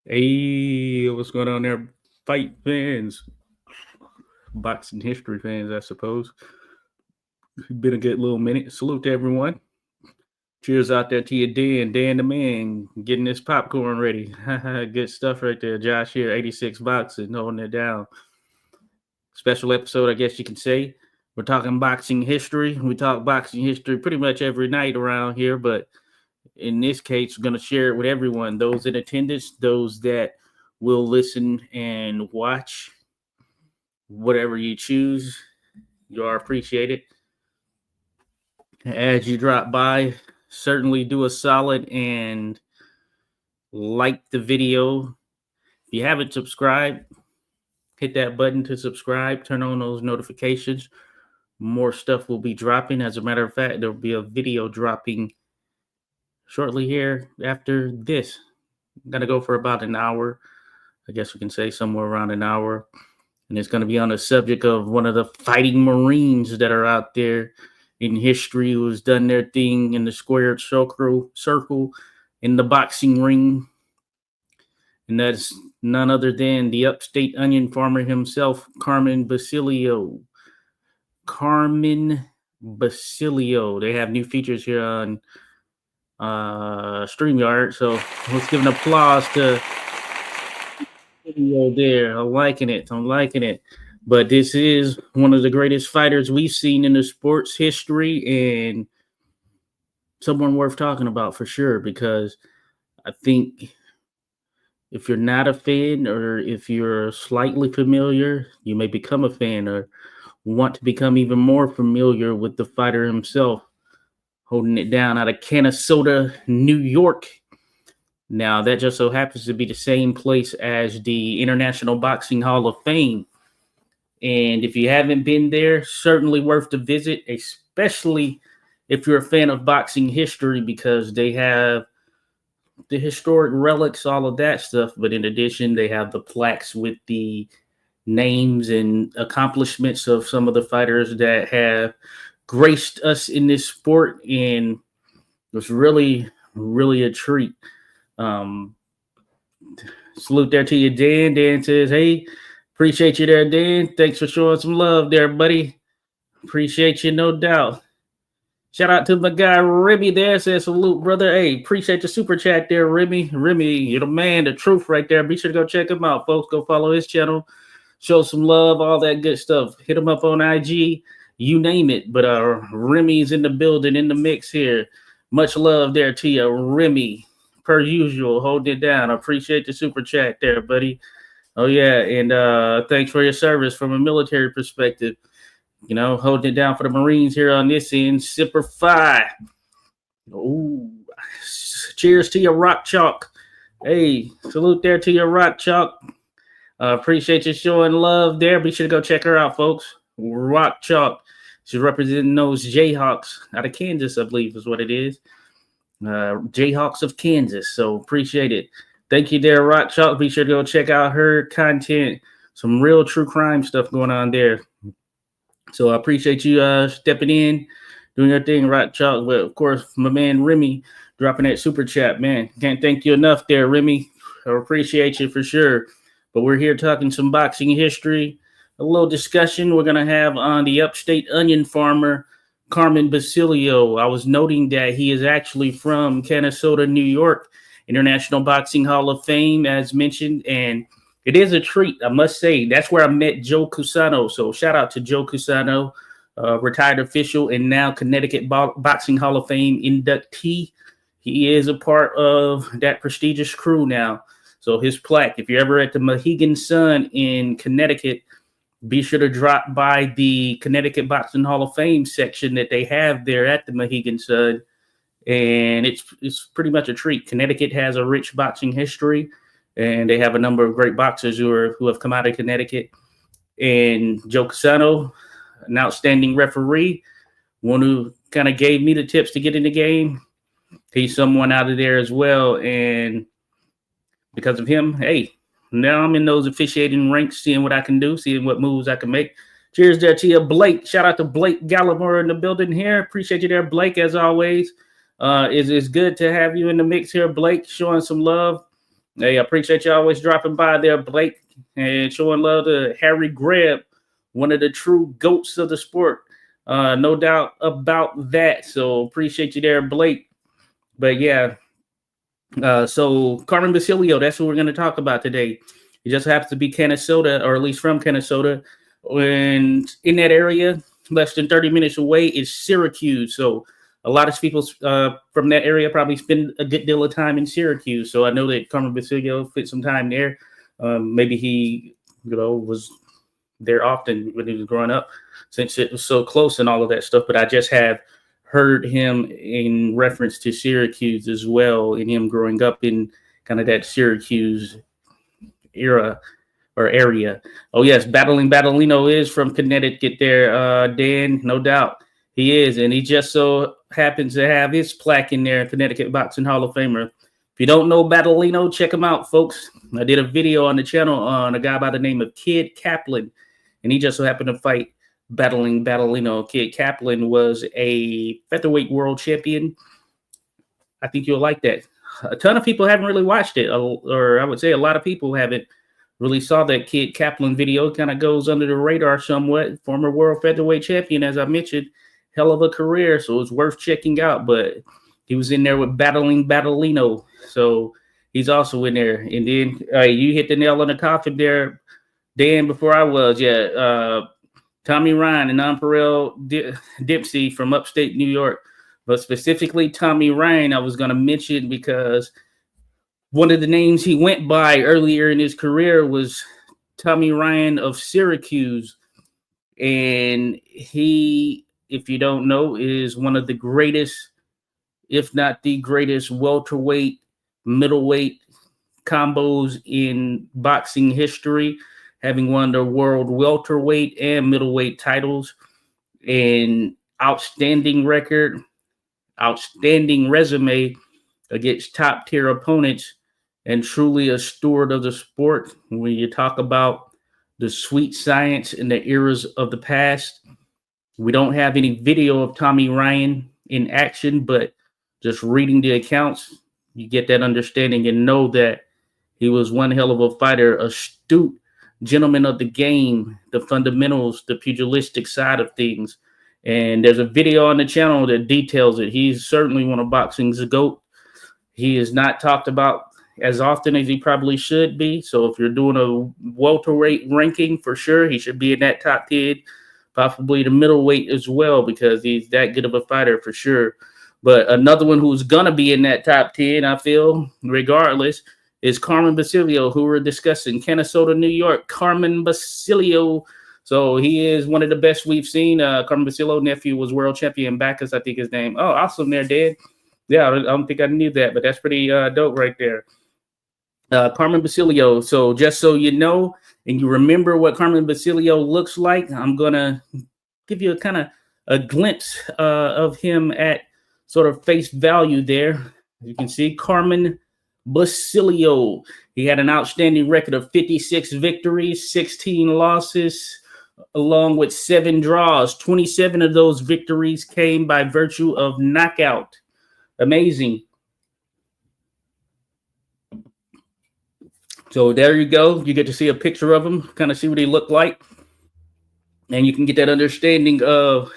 Hey, what's going on there? Fight fans, boxing history fans, I suppose. Been a good little minute. Salute to everyone. Cheers out there to you, Dan the man, getting this popcorn ready. Good stuff right there. Josh here, 86 boxing, holding it down. Special episode, I guess you can say. We're talking boxing history. We talk boxing history pretty much every night around here, but in this case, we're going to share it with everyone, those in attendance, those that will listen and watch. Whatever you choose, you are appreciated. As you drop by, certainly do a solid and like the video. If you haven't subscribed, hit that button to subscribe, turn on those notifications. More stuff will be dropping. As a matter of fact, there'll be a video dropping shortly here after this. I'm going to go for about an hour. I guess we can say somewhere around an hour. And it's going to be on the subject of one of the fighting Marines that are out there in history who's done their thing in the squared circle in the boxing ring. And that's none other than the upstate onion farmer himself, Carmen Basilio. Carmen Basilio. They have new features here on StreamYard. So let's give an applause to video there. I'm liking it. But this is one of the greatest fighters we've seen in the sports history, and someone worth talking about for sure, because I think if you're not a fan, or if you're slightly familiar, you may become a fan or want to become even more familiar with the fighter himself, holding it down out of Canastota, New York. Now, that just so happens to be the same place as the International Boxing Hall of Fame. And if you haven't been there, certainly worth the visit, especially if you're a fan of boxing history, because they have the historic relics, all of that stuff. But in addition, they have the plaques with the names and accomplishments of some of the fighters that have graced us in this sport. And it was really, really a treat. Salute there to you, Dan. Dan says, hey, appreciate you there, Dan. Thanks for showing some love there, buddy. Appreciate you, no doubt. Shout out to my guy Remy there. Says salute, brother. Hey, appreciate your super chat there, Remy. Remy, you're the man, the truth right there. Be sure to go check him out, folks. Go follow his channel. Show some love, all that good stuff. Hit him up on IG, you name it. But Remy's in the building, in the mix here. Much love there to you, Remy. Per usual, hold it down. I appreciate the super chat there, buddy. Oh, yeah, and thanks for your service from a military perspective. You know, holding it down for the Marines here on this end. Sipper 5. Ooh, cheers to your Rock Chalk. Hey, salute there to your Rock Chalk. Appreciate you showing love there. Be sure to go check her out, folks. Rock Chalk. She's representing those Jayhawks out of Kansas, I believe is what it is. Jayhawks of Kansas. So appreciate it. Thank you there, Rock Chalk. Be sure to go check out her content. Some real true crime stuff going on there. So I appreciate you stepping in, doing your thing, Rock Chalk. But of course, my man Remy dropping that super chat, man. Can't thank you enough there, Remy. I appreciate you for sure. But we're here talking some boxing history, a little discussion we're going to have on the upstate onion farmer, Carmen Basilio. I was noting that he is actually from Canastota, New York, International Boxing Hall of Fame, as mentioned, and it is a treat, I must say. That's where I met Joe Cusano. So shout out to Joe Cusano, retired official and now Connecticut Boxing Hall of Fame inductee. He is a part of that prestigious crew now. So his plaque, if you're ever at the Mohegan Sun in Connecticut, be sure to drop by the Connecticut Boxing Hall of Fame section that they have there at the Mohegan Sun. And it's pretty much a treat. Connecticut has a rich boxing history, and they have a number of great boxers who have come out of Connecticut. And Joe Cusano, an outstanding referee, one who kind of gave me the tips to get in the game. He's someone out of there as well. And because of him, hey, now I'm in those officiating ranks, seeing what I can do, seeing what moves I can make. Cheers there to you, Blake. Shout out to Blake Gallimore in the building here. Appreciate you there, Blake, as always. It's good to have you in the mix here, Blake, showing some love. Hey, I appreciate you always dropping by there, Blake, and showing love to Harry Greb, one of the true goats of the sport. No doubt about that. So appreciate you there, Blake. But yeah, so Carmen Basilio, that's what we're going to talk about today. He just happens to be Canastota, or at least from Canastota. And in that area, less than 30 minutes away, is Syracuse. So a lot of people from that area probably spend a good deal of time in Syracuse. So I know that Carmen Basilio fit some time there. Maybe he, was there often when he was growing up, since it was so close and all of that stuff. But I just have heard him in reference to Syracuse as well, in him growing up in kind of that Syracuse era or area. Oh yes, Battling Battlino is from Connecticut there, Dan, no doubt. He is, and he just so happens to have his plaque in there, Connecticut Boxing Hall of Famer. If you don't know Battlino, check him out, folks. I did a video on the channel on a guy by the name of Kid Kaplan, and he just so happened to fight Battling Battlino. Kid Kaplan was a featherweight world champion. I think you'll like that. A ton of people haven't really watched it, or I would say a lot of people haven't really saw that Kid Kaplan video. Kind of goes under the radar somewhat. Former world featherweight champion, as I mentioned. Hell of a career, so it's worth checking out. But he was in there with Battling Battlino, so he's also in there. And then you hit the nail on the coffin there, Dan, before I was. Tommy Ryan and Nonpareil Dempsey from upstate New York. But specifically Tommy Ryan, I was going to mention because one of the names he went by earlier in his career was Tommy Ryan of Syracuse. And he, if you don't know, is one of the greatest, if not the greatest, welterweight, middleweight combos in boxing history, having won the world welterweight and middleweight titles. And outstanding record, outstanding resume against top tier opponents, and truly a steward of the sport. When you talk about the sweet science and the eras of the past, we don't have any video of Tommy Ryan in action, but just reading the accounts, you get that understanding and know that he was one hell of a fighter, astute gentleman of the game, the fundamentals, the pugilistic side of things. And there's a video on the channel that details it. He's certainly one of boxing's GOAT. He is not talked about as often as he probably should be. So if you're doing a welterweight ranking, for sure, he should be in that top 10, possibly the middleweight as well, because he's that good of a fighter for sure. But another one who's going to be in that top 10, I feel, regardless, is Carmen Basilio, who we're discussing. Canastota, New York, Carmen Basilio. So he is one of the best we've seen. Carmen Basilio nephew was world champion Bacchus, I think his name. Oh, awesome there, Dan. Yeah, I don't think I knew that, but that's pretty dope right there. Carmen Basilio. So just so you know, and you remember what Carmen Basilio looks like, I'm going to give you a kind of a glimpse of him at sort of face value there. You can see Carmen Basilio. He had an outstanding record of 56 victories, 16 losses, along with 7 draws. 27 of those victories came by virtue of knockout. Amazing. So there you go. You get to see a picture of him, kind of see what he looked like. And you can get that understanding of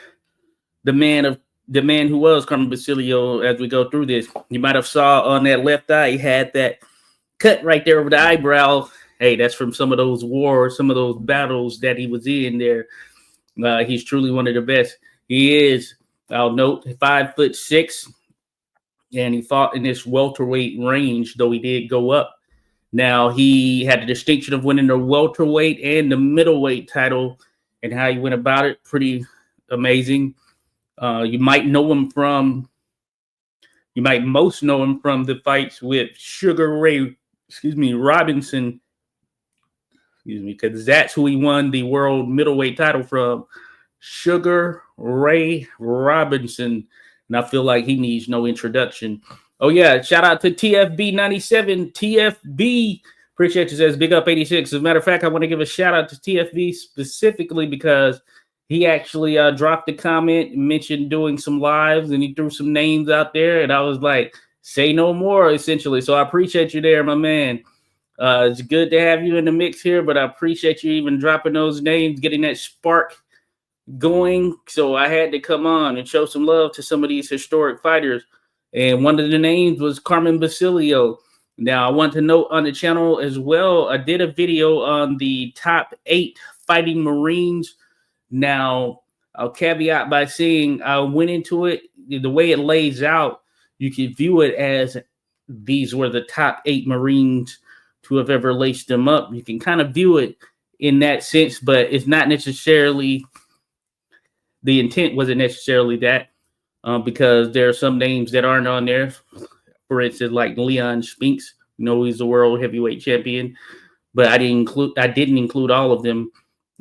the man who was Carmen Basilio as we go through this. You might have saw on that left eye, he had that cut right there over the eyebrow. Hey, that's from some of those wars, some of those battles that he was in there. He's truly one of the best. He is, I'll note, 5'6", and he fought in this welterweight range, though he did go up. Now, he had the distinction of winning the welterweight and the middleweight title, and how he went about it, pretty amazing. You might most know him from the fights with Sugar Ray, Robinson, because that's who he won the world middleweight title from, Sugar Ray Robinson. And I feel like he needs no introduction. Oh, yeah. Shout out to TFB97. TFB. Appreciate you, says Big Up 86. As a matter of fact, I want to give a shout out to TFB specifically because he actually dropped a comment, mentioned doing some lives, and he threw some names out there. And I was like, say no more, essentially. So I appreciate you there, my man. It's good to have you in the mix here, but I appreciate you even dropping those names, getting that spark going. So I had to come on and show some love to some of these historic fighters. And one of the names was Carmen Basilio. Now, I want to note on the channel as well, I did a video on the top 8 fighting Marines. Now, I'll caveat by saying I went into it, the way it lays out, you can view it as these were the top 8 Marines to have ever laced them up. You can kind of view it in that sense, but it's not necessarily, the intent wasn't necessarily that, because there are some names that aren't on there. For instance, like Leon Spinks, he's the world heavyweight champion, but I didn't include all of them.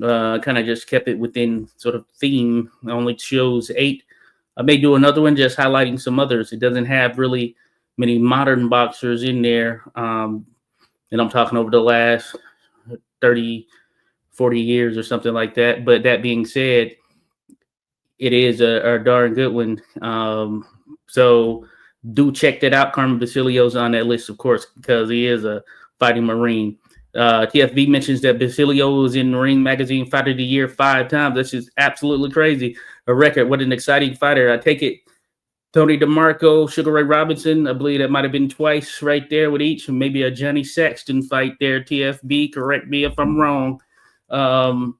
Kind of just kept it within sort of theme. I only chose 8. I may do another one just highlighting some others. It doesn't have really many modern boxers in there. And I'm talking over the last 30, 40 years or something like that. But that being said, it is a darn good one. So do check that out. Carmen Basilio's on that list, of course, because he is a fighting Marine. TFB mentions that Basilio was in Ring Magazine Fighter of the Year 5 times. That's just absolutely crazy. A record. What an exciting fighter. I take it Tony DeMarco, Sugar Ray Robinson. I believe that might have been twice right there with each. And maybe a Johnny Saxton fight there. TFB, correct me if I'm wrong. Dan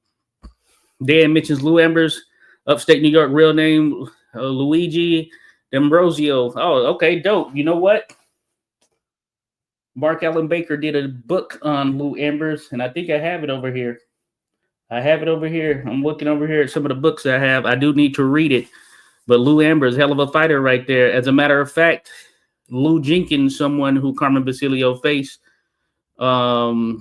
mentions Lou Ambers, upstate New York, real name Luigi D'Ambrosio. Oh, okay, dope. You know what? Mark Allen Baker did a book on Lou Ambers, and I think I have it over here. I'm looking over here at some of the books I have. I do need to read it. But Lou Ambers, hell of a fighter right there. As a matter of fact, Lou Jenkins, someone who Carmen Basilio faced, I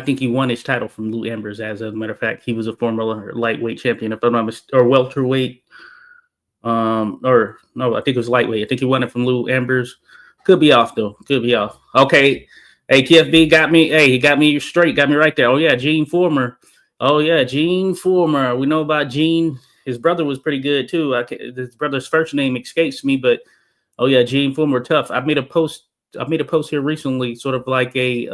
think he won his title from Lou Ambers. As a matter of fact, he was a former lightweight champion, if I'm not mistaken, or welterweight. Or no, I think it was lightweight. I think he won it from Lou Ambers. Could be off though. Okay. Hey, TFB got me. Hey, he got me straight. Got me right there. Oh yeah, Gene Former. We know about Gene. His brother was pretty good too. His brother's first name escapes me, but oh yeah, Gene Former, tough. I made a post here recently, sort of like a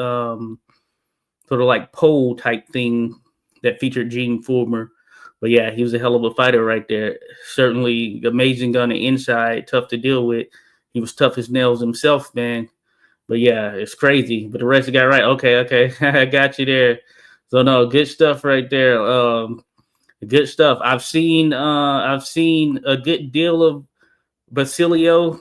poll type thing that featured Gene Former. But yeah, he was a hell of a fighter right there. Certainly amazing on the inside, tough to deal with. He was tough as nails himself, man. But yeah, it's crazy. But the rest of the guy, right? Okay. I got you there. So no, good stuff right there. Good stuff. I've seen a good deal of Basilio.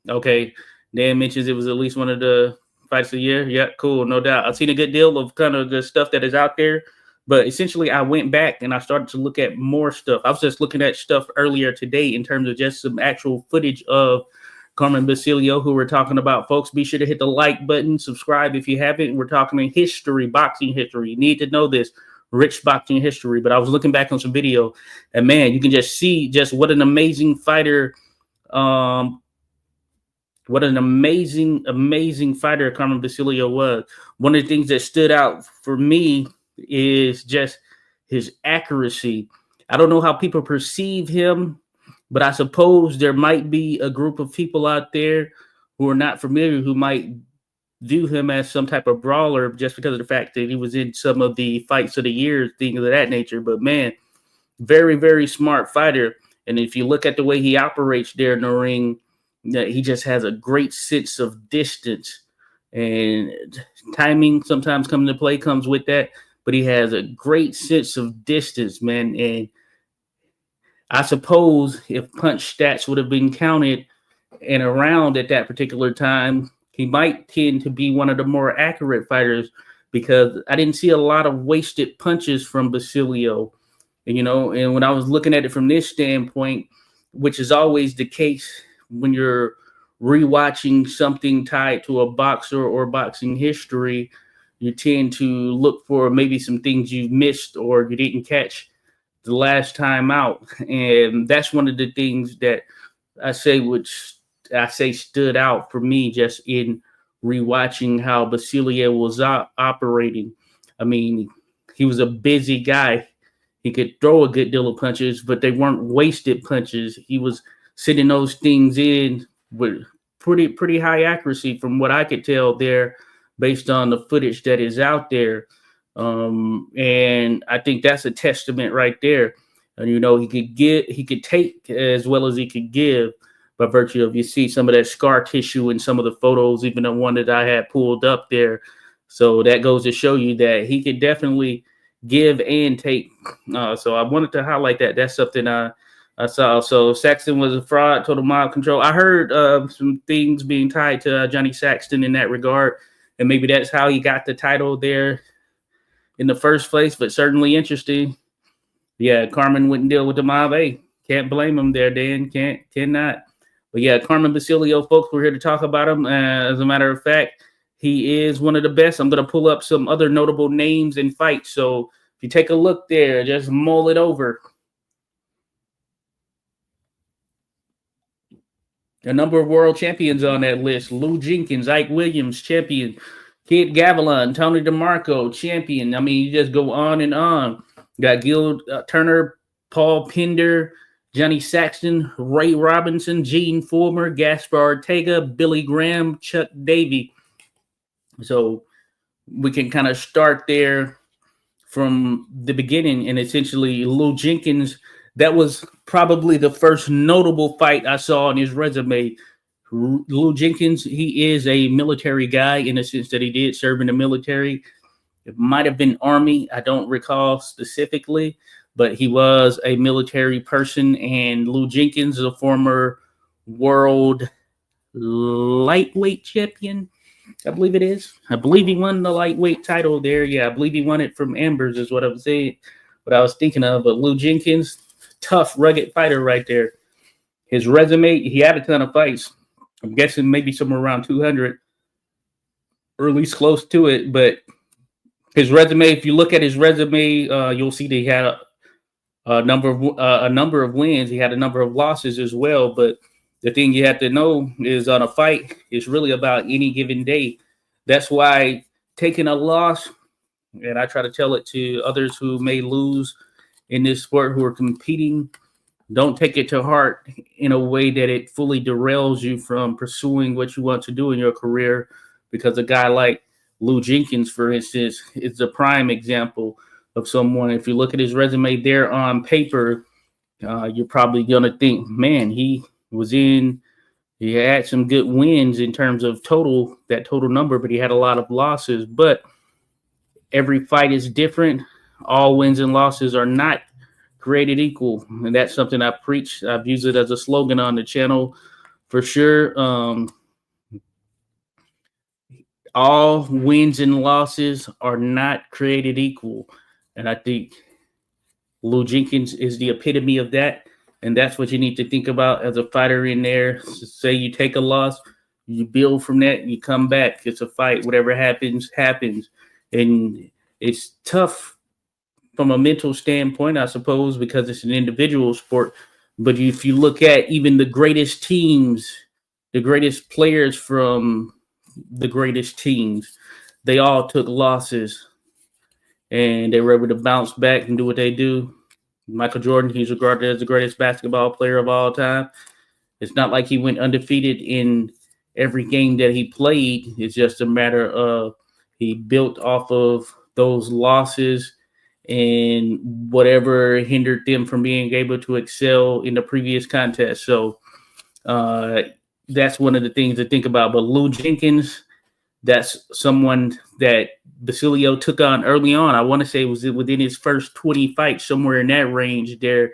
Okay. Dan mentions it was at least one of the fights of the year. Yeah, cool, no doubt. I've seen a good deal of kind of the stuff that is out there. But essentially, I went back and I started to look at more stuff. I was just looking at stuff earlier today in terms of just some actual footage of Carmen Basilio, who we're talking about. Folks, be sure to hit the like button, subscribe if you haven't. We're talking in history, boxing history. You need to know this, rich boxing history. But I was looking back on some video, and man, you can just see just what an amazing fighter, amazing fighter Carmen Basilio was. One of the things that stood out for me is just his accuracy. I don't know how people perceive him, but I suppose there might be a group of people out there who are not familiar who might view him as some type of brawler just because of the fact that he was in some of the fights of the year, things of that nature. But man, very, very smart fighter. And if you look at the way he operates there in the ring, he just has a great sense of distance, and timing sometimes comes into play, comes with that. But he has a great sense of distance, man. And I suppose if punch stats would have been counted and around at that particular time, he might tend to be one of the more accurate fighters, because I didn't see a lot of wasted punches from Basilio. And when I was looking at it from this standpoint, which is always the case when you're rewatching something tied to a boxer or boxing history, you tend to look for maybe some things you've missed or you didn't catch the last time out. And that's one of the things that I say stood out for me just in rewatching how Basilio was operating. I mean, he was a busy guy. He could throw a good deal of punches, but they weren't wasted punches. He was sending those things in with pretty high accuracy from what I could tell there based on the footage that is out there. And I think that's a testament right there. And he could take as well as he could give by virtue of, you see some of that scar tissue in some of the photos, even the one that I had pulled up there. So that goes to show you that he could definitely give and take. So I wanted to highlight that. That's something I saw. So Saxton was a fraud, total mob control. I heard some things being tied to Johnny Saxton in that regard, and maybe that's how he got the title there in the first place, but certainly interesting. Yeah, Carmen wouldn't deal with the mob. Hey, can't blame him there, Dan. Cannot. But yeah, Carmen Basilio, folks, we're here to talk about him. As a matter of fact, he is one of the best. I'm going to pull up some other notable names and fights. So if you take a look there, just mull it over. A number of world champions on that list. Lou Jenkins, Ike Williams, champion. Kid Gavilan, Tony DeMarco, champion. I mean, you just go on and on. Got Gil Turner, Paul Pender, Johnny Saxton, Ray Robinson, Gene Fulmer, Gaspar Ortega, Billy Graham, Chuck Davey. So we can kind of start there from the beginning. And essentially, Lou Jenkins, that was probably the first notable fight I saw on his resume. Lou Jenkins, he is a military guy in the sense that he did serve in the military. It might have been Army. I don't recall specifically, but he was a military person. And Lou Jenkins is a former world lightweight champion, I believe it is. I believe he won the lightweight title there. Yeah, I believe he won it from Ambers is what I was saying, what I was thinking of. But Lou Jenkins, tough, rugged fighter right there. His resume, he had a ton of fights. I'm guessing maybe somewhere around 200, or at least close to it. But his resume, if you look at his resume, you'll see that he had a number of wins. He had a number of losses as well. But the thing you have to know is on a fight, it's really about any given day. That's why taking a loss, and I try to tell it to others who may lose in this sport who are competing, don't take it to heart in a way that it fully derails you from pursuing what you want to do in your career. Because a guy like Lou Jenkins, for instance, is a prime example of someone. If you look at his resume there on paper, you're probably going to think, man, he had some good wins in terms of total number, but he had a lot of losses. But every fight is different. All wins and losses are not created equal, and that's something I preach. I've used it as a slogan on the channel for sure. All wins and losses are not created equal, and I think Lou Jenkins is the epitome of that. And that's what you need to think about as a fighter in there. Say you take a loss, you build from that, you come back. It's a fight. Whatever happens, happens. And it's tough from a mental standpoint, I suppose, because it's an individual sport. But if you look at even the greatest teams, the greatest players from the greatest teams, they all took losses and they were able to bounce back and do what they do. Michael Jordan, he's regarded as the greatest basketball player of all time. It's not like he went undefeated in every game that he played. It's just a matter of he built off of those losses and whatever hindered them from being able to excel in the previous contest. So that's one of the things to think about. But Lou Jenkins, that's someone that Basilio took on early on. I want to say it was within his first 20 fights, somewhere in that range there,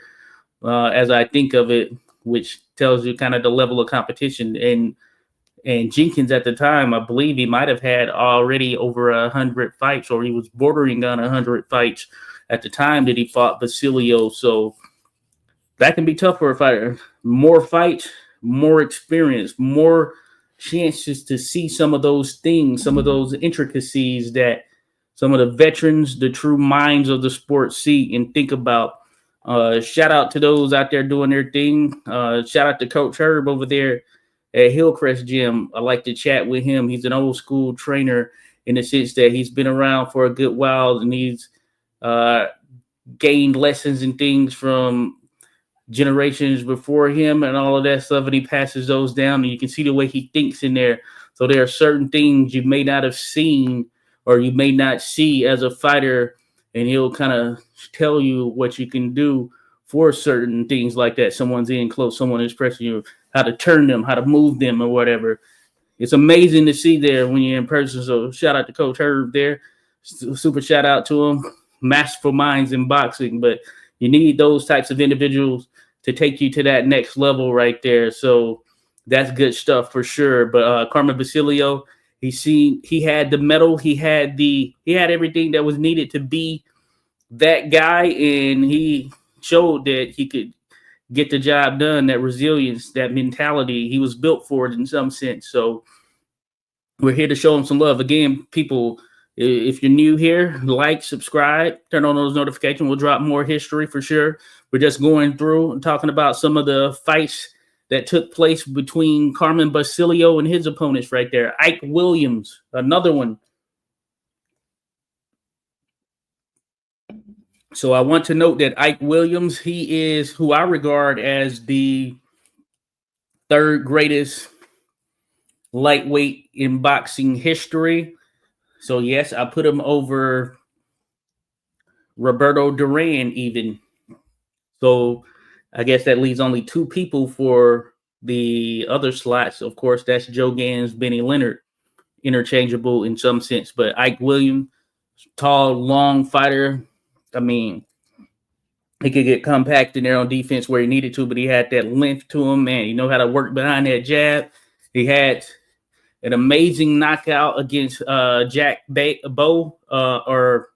as I think of it, which tells you kind of the level of competition. And Jenkins at the time, I believe he might have had already over 100 fights, or he was bordering on 100 fights at the time that he fought Basilio. So that can be tough for a fighter. More fights, more experience, more chances to see some of those things, some of those intricacies that some of the veterans, the true minds of the sport see and think about. Shout out to those out there doing their thing. Shout out to Coach Herb over there at Hillcrest Gym. I like to chat with him. He's an old school trainer in the sense that he's been around for a good while, and he's gained lessons and things from generations before him and all of that stuff, and he passes those down, and you can see the way he thinks in there. So there are certain things you may not have seen or you may not see as a fighter, and he'll kind of tell you what you can do for certain things like that. Someone's in close, someone is pressing you, how to turn them, how to move them, or whatever. It's amazing to see there when you're in person. So shout out to Coach Herb there. Super shout out to him. Masterful minds in boxing, but you need those types of individuals to take you to that next level right there. So that's good stuff for sure. But Carmen Basilio, he had the medal, he had everything that was needed to be that guy, and he showed that he could get the job done. That resilience, that mentality, he was built for it in some sense. So we're here to show him some love. Again, people, if you're new here, like, subscribe, turn on those notifications. We'll drop more history for sure. We're just going through and talking about some of the fights that took place between Carmen Basilio and his opponents right there. Ike Williams, another one. So I want to note that Ike Williams, he is who I regard as the third greatest lightweight in boxing history. So yes, I put him over Roberto Duran even. So I guess that leaves only two people for the other slots. Of course, that's Joe Gans, Benny Leonard, interchangeable in some sense. But Ike Williams, tall, long fighter. I mean, he could get compact in there on defense where he needed to, but he had that length to him, man. You know how to work behind that jab. He had an amazing knockout against Jack Bo, or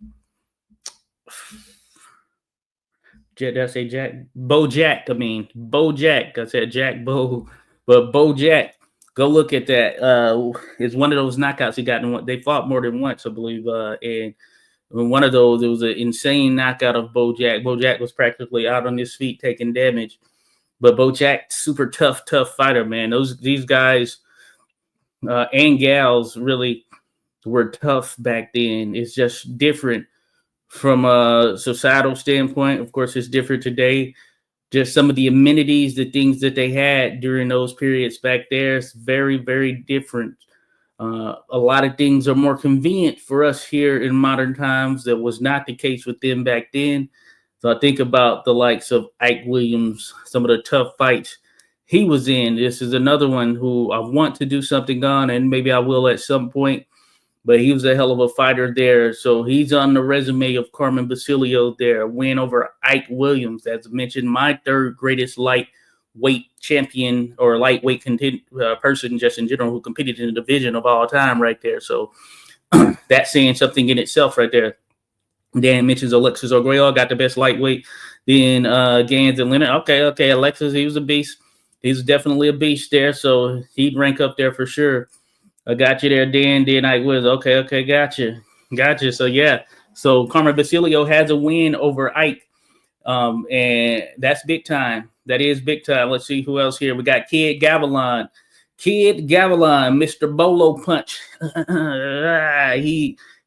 did I say Jack? Bo Jack, I mean. Bo Jack. I said Jack Bo. But Bo Jack, go look at that. It's one of those knockouts he got. They fought more than once, I believe. And one of those, it was an insane knockout of Bo Jack. Bo Jack was practically out on his feet taking damage. But Bo Jack, super tough fighter, man. These guys and gals really were tough back then. It's just different from a societal standpoint. Of course, it's different today. Just some of the amenities, the things that they had during those periods back there, it's very, very different. A lot of things are more convenient for us here in modern times. That was not the case with them back then. So I think about the likes of Ike Williams, some of the tough fights he was in. This is another one who I want to do something on, and maybe I will at some point. But he was a hell of a fighter there. So he's on the resume of Carmen Basilio there. Win over Ike Williams, as mentioned, my third greatest lightweight champion or lightweight person just in general who competed in the division of all time right there. So that's saying something in itself right there. Dan mentions Alexis Arguello got the best lightweight. Then Gans and Leonard. Okay. Alexis, he was a beast. He's definitely a beast there. So he'd rank up there for sure. I got you there, Dan. Ike was okay. Gotcha. So yeah. So Carmen Basilio has a win over Ike. And that's big time. That is big time. Let's see who else here. We got Kid Gavilan, Mr. Bolo Punch.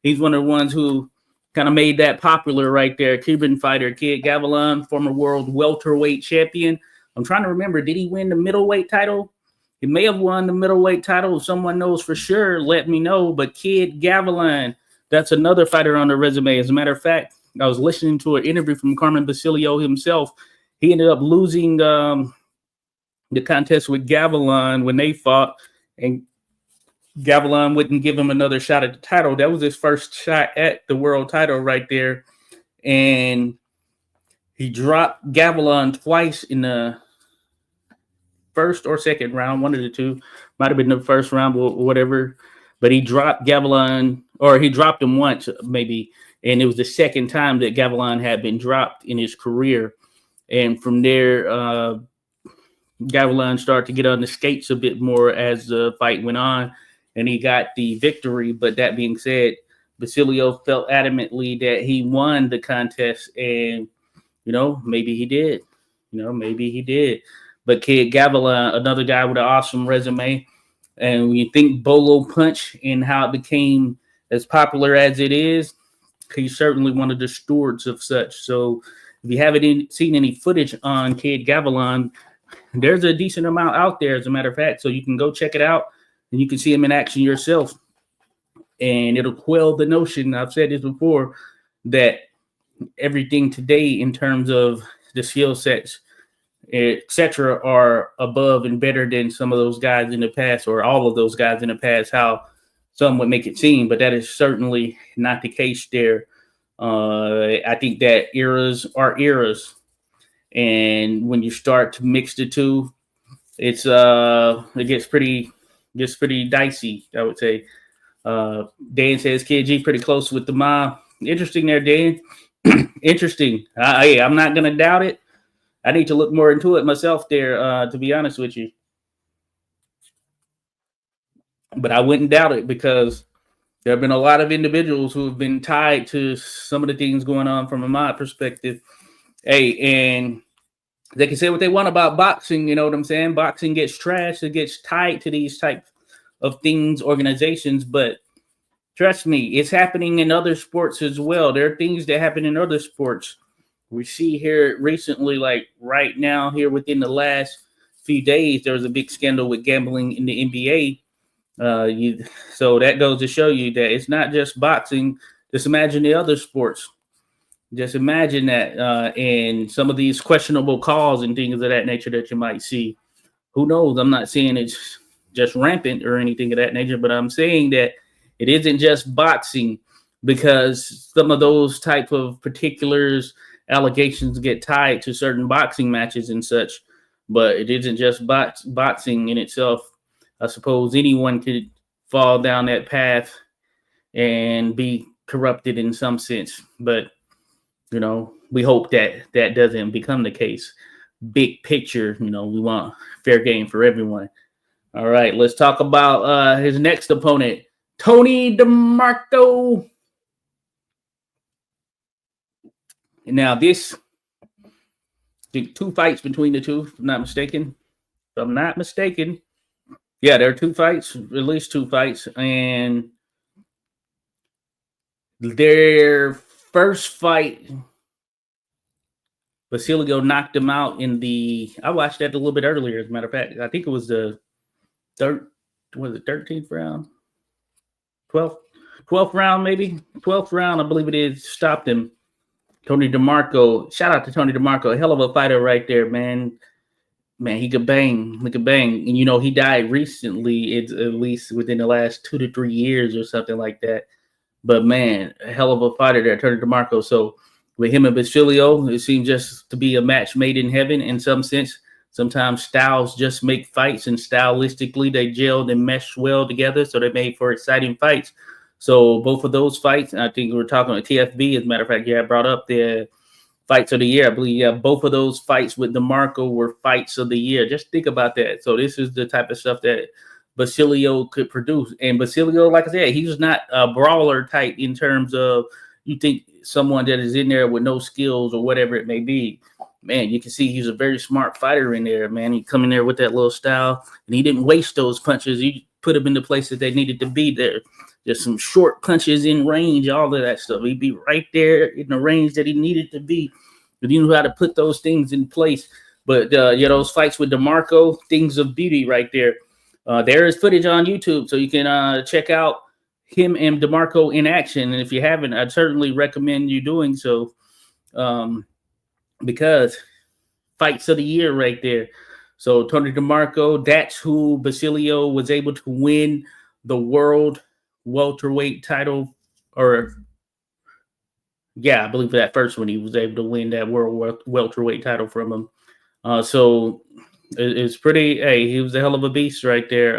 He's one of the ones who kind of made that popular right there. Cuban fighter, Kid Gavilan, former world welterweight champion. I'm trying to remember, did he win the middleweight title? He may have won the middleweight title. If someone knows for sure, let me know. But Kid Gavilan, that's another fighter on the resume. As a matter of fact, I was listening to an interview from Carmen Basilio himself. He ended up losing the contest with Gavilan when they fought, and Gavilan wouldn't give him another shot at the title. That was his first shot at the world title right there. And he dropped Gavilan twice in the first or second round, one of the two. Might have been the first round or whatever. But he dropped Gavilan, or he dropped him once maybe. And it was the second time that Gavilan had been dropped in his career. And from there, Gavilan started to get on the skates a bit more as the fight went on, and he got the victory. But that being said, Basilio felt adamantly that he won the contest, and, maybe he did. But Kid Gavilan, another guy with an awesome resume. And when you think Bolo Punch and how it became as popular as it is, he's certainly one of the stewards of such. So if you haven't seen any footage on Kid Gavilan, there's a decent amount out there, as a matter of fact. So you can go check it out and you can see him in action yourself. And it'll quell the notion, I've said this before, that everything today in terms of the skill sets, etc., are above and better than some of those guys in the past, or all of those guys in the past, how some would make it seem, but that is certainly not the case there. I think that eras are eras, and when you start to mix the two, it gets pretty dicey, I would say. Dan says Kid G pretty close with the mob. Interesting there, Dan. Interesting. Hey, I'm not gonna doubt it. I need to look more into it myself there, to be honest with you. But I wouldn't doubt it, because there have been a lot of individuals who have been tied to some of the things going on from a mob perspective. Hey, and they can say what they want about boxing, you know what I'm saying? Boxing gets trashed, it gets tied to these type of things, organizations, but trust me, it's happening in other sports as well. There are things that happen in other sports. We see here recently, like right now, here within the last few days, there was a big scandal with gambling in the NBA. So that goes to show you that it's not just boxing. Just imagine the other sports. Just imagine that, and some of these questionable calls and things of that nature that you might see. Who knows? I'm not saying it's just rampant or anything of that nature, but I'm saying that it isn't just boxing, because some of those type of particulars, allegations get tied to certain boxing matches and such, but it isn't just boxing in itself. I suppose anyone could fall down that path and be corrupted in some sense, but you know, we hope that that doesn't become the case. Big picture, you know, we want fair game for everyone. All right, let's talk about his next opponent, Tony DeMarco. Now, this, I think 2 fights between the two, if I'm not mistaken. Yeah, there are 2 fights, at least 2 fights. And their first fight, Basilio knocked him out in I watched that a little bit earlier, as a matter of fact. I think it was the 13th round? 12th round, maybe? 12th round, I believe it is, stopped him. Tony DeMarco, shout out to Tony DeMarco, a hell of a fighter right there, man. Man, he could bang. And, you know, he died recently, it's at least within the last 2 to 3 years or something like that. But, man, a hell of a fighter there, Tony DeMarco. So, with him and Basilio, it seemed just to be a match made in heaven in some sense. Sometimes styles just make fights, and stylistically they gelled and meshed well together, so they made for exciting fights. So both of those fights, I think we were talking about TFB, as a matter of fact, I brought up the fights of the year. I believe, both of those fights with DeMarco were fights of the year. Just think about that. So this is the type of stuff that Basilio could produce. And Basilio, like I said, he was not a brawler type in terms of, you think someone that is in there with no skills or whatever it may be. Man, you can see he's a very smart fighter in there, man. He come in there with that little style, and he didn't waste those punches. He put them in the places they needed to be there. Just some short punches in range, all of that stuff. He'd be right there in the range that he needed to be. But he knew how to put those things in place. But, those fights with DeMarco, things of beauty right there. There is footage on YouTube, so you can check out him and DeMarco in action. And if you haven't, I'd certainly recommend you doing so, because fights of the year right there. So Tony DeMarco, that's who Basilio was able to win the world welterweight title, I believe for that first one, he was able to win that world welterweight title from him. So it's pretty, he was a hell of a beast right there.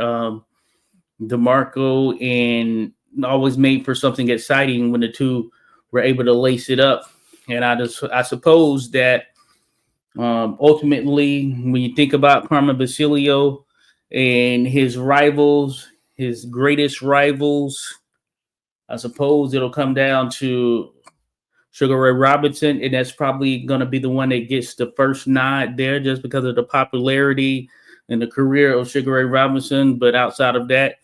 DeMarco, and always made for something exciting when the two were able to lace it up. And I suppose that ultimately, when you think about Carmen Basilio and his rivals, his greatest rivals, I suppose it'll come down to Sugar Ray Robinson, and that's probably going to be the one that gets the first nod there, just because of the popularity and the career of Sugar Ray Robinson. But outside of that,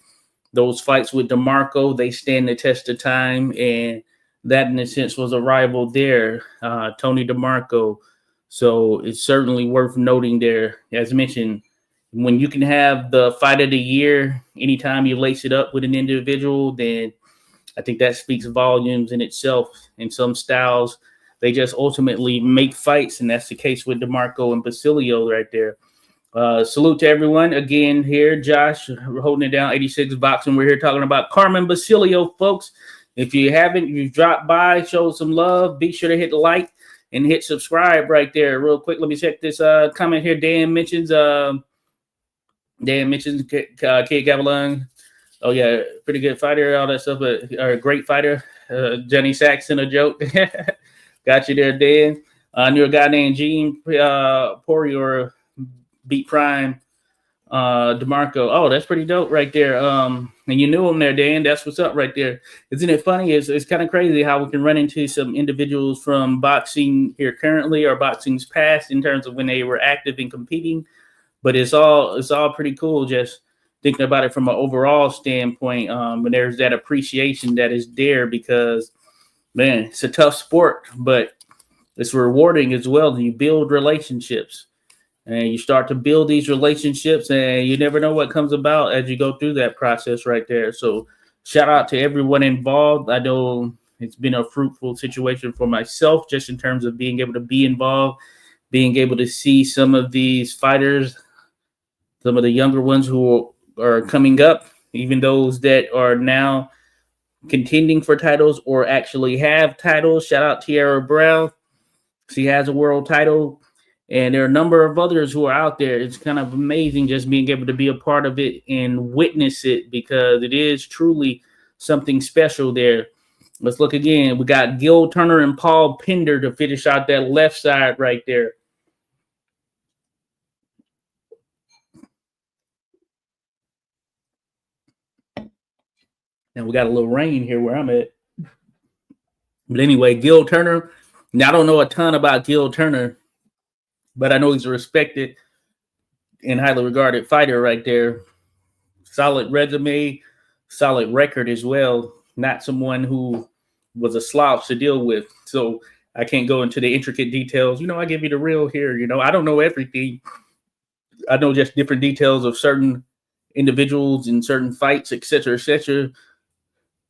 those fights with DeMarco, they stand the test of time, and that in a sense was a rival there, Tony DeMarco. So it's certainly worth noting there. As mentioned, when you can have the fight of the year anytime you lace it up with an individual, then I think that speaks volumes in itself. In some styles, they just ultimately make fights, and that's the case with DeMarco and Basilio right there. Salute to everyone again here. Josh, we're holding it down. 86 Boxing. We're here talking about Carmen Basilio, folks. If you haven't, you've dropped by, show some love. Be sure to hit the like and hit subscribe right there. Real quick, let me check this comment here. Dan mentions Kid Gavilan. Oh yeah, pretty good fighter, all that stuff, but a great fighter. Johnny Saxon, a joke. Got you there, Dan. I knew a guy named Gene Poirier beat Prime DeMarco. Oh, that's pretty dope right there. And you knew him there, Dan. That's what's up right there. Isn't it funny? It's kind of crazy how we can run into some individuals from boxing here currently or boxing's past in terms of when they were active and competing. But it's all pretty cool just thinking about it from an overall standpoint. When there's that appreciation that is there because, man, it's a tough sport, but it's rewarding as well. You build relationships. And you start to build these relationships, and you never know what comes about as you go through that process right there. So shout out to everyone involved. I know it's been a fruitful situation for myself just in terms of being able to be involved, being able to see some of these fighters, some of the younger ones who are coming up, even those that are now contending for titles or actually have titles. Shout out Tiara Brown. She has a world title. And there are a number of others who are out there. It's kind of amazing just being able to be a part of it and witness it because it is truly something special there. Let's look again. We got Gil Turner and Paul Pender to finish out that left side right there. And we got a little rain here where I'm at. But anyway, Gil Turner. Now, I don't know a ton about Gil Turner, but I know he's a respected and highly regarded fighter right there. Solid resume, solid record as well. Not someone who was a slouch to deal with. So I can't go into the intricate details. I give you the real here. I don't know everything. I know just different details of certain individuals in certain fights, et cetera, et cetera.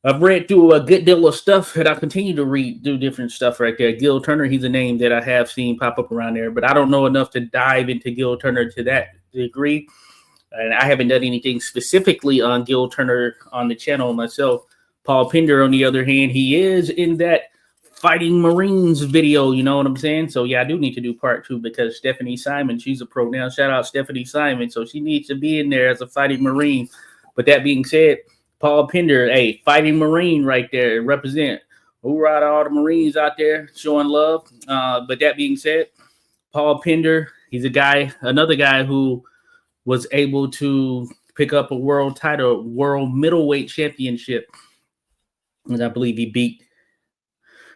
I've read through a good deal of stuff, and I continue to read through different stuff right there. Gil Turner, he's a name that I have seen pop up around there, but I don't know enough to dive into Gil Turner to that degree. And I haven't done anything specifically on Gil Turner on the channel myself. Paul Pender, on the other hand, he is in that Fighting Marines video, you know what I'm saying? So, yeah, I do need to do part 2 because Stephanie Simon, she's a pro now. Shout out Stephanie Simon. So she needs to be in there as a Fighting Marine. But that being said, Paul Pender, hey, Fighting Marine right there, represent. Hoorah to all the Marines out there showing love. But that being said, Paul Pender, he's another guy who was able to pick up a world title, world middleweight championship. And I believe he beat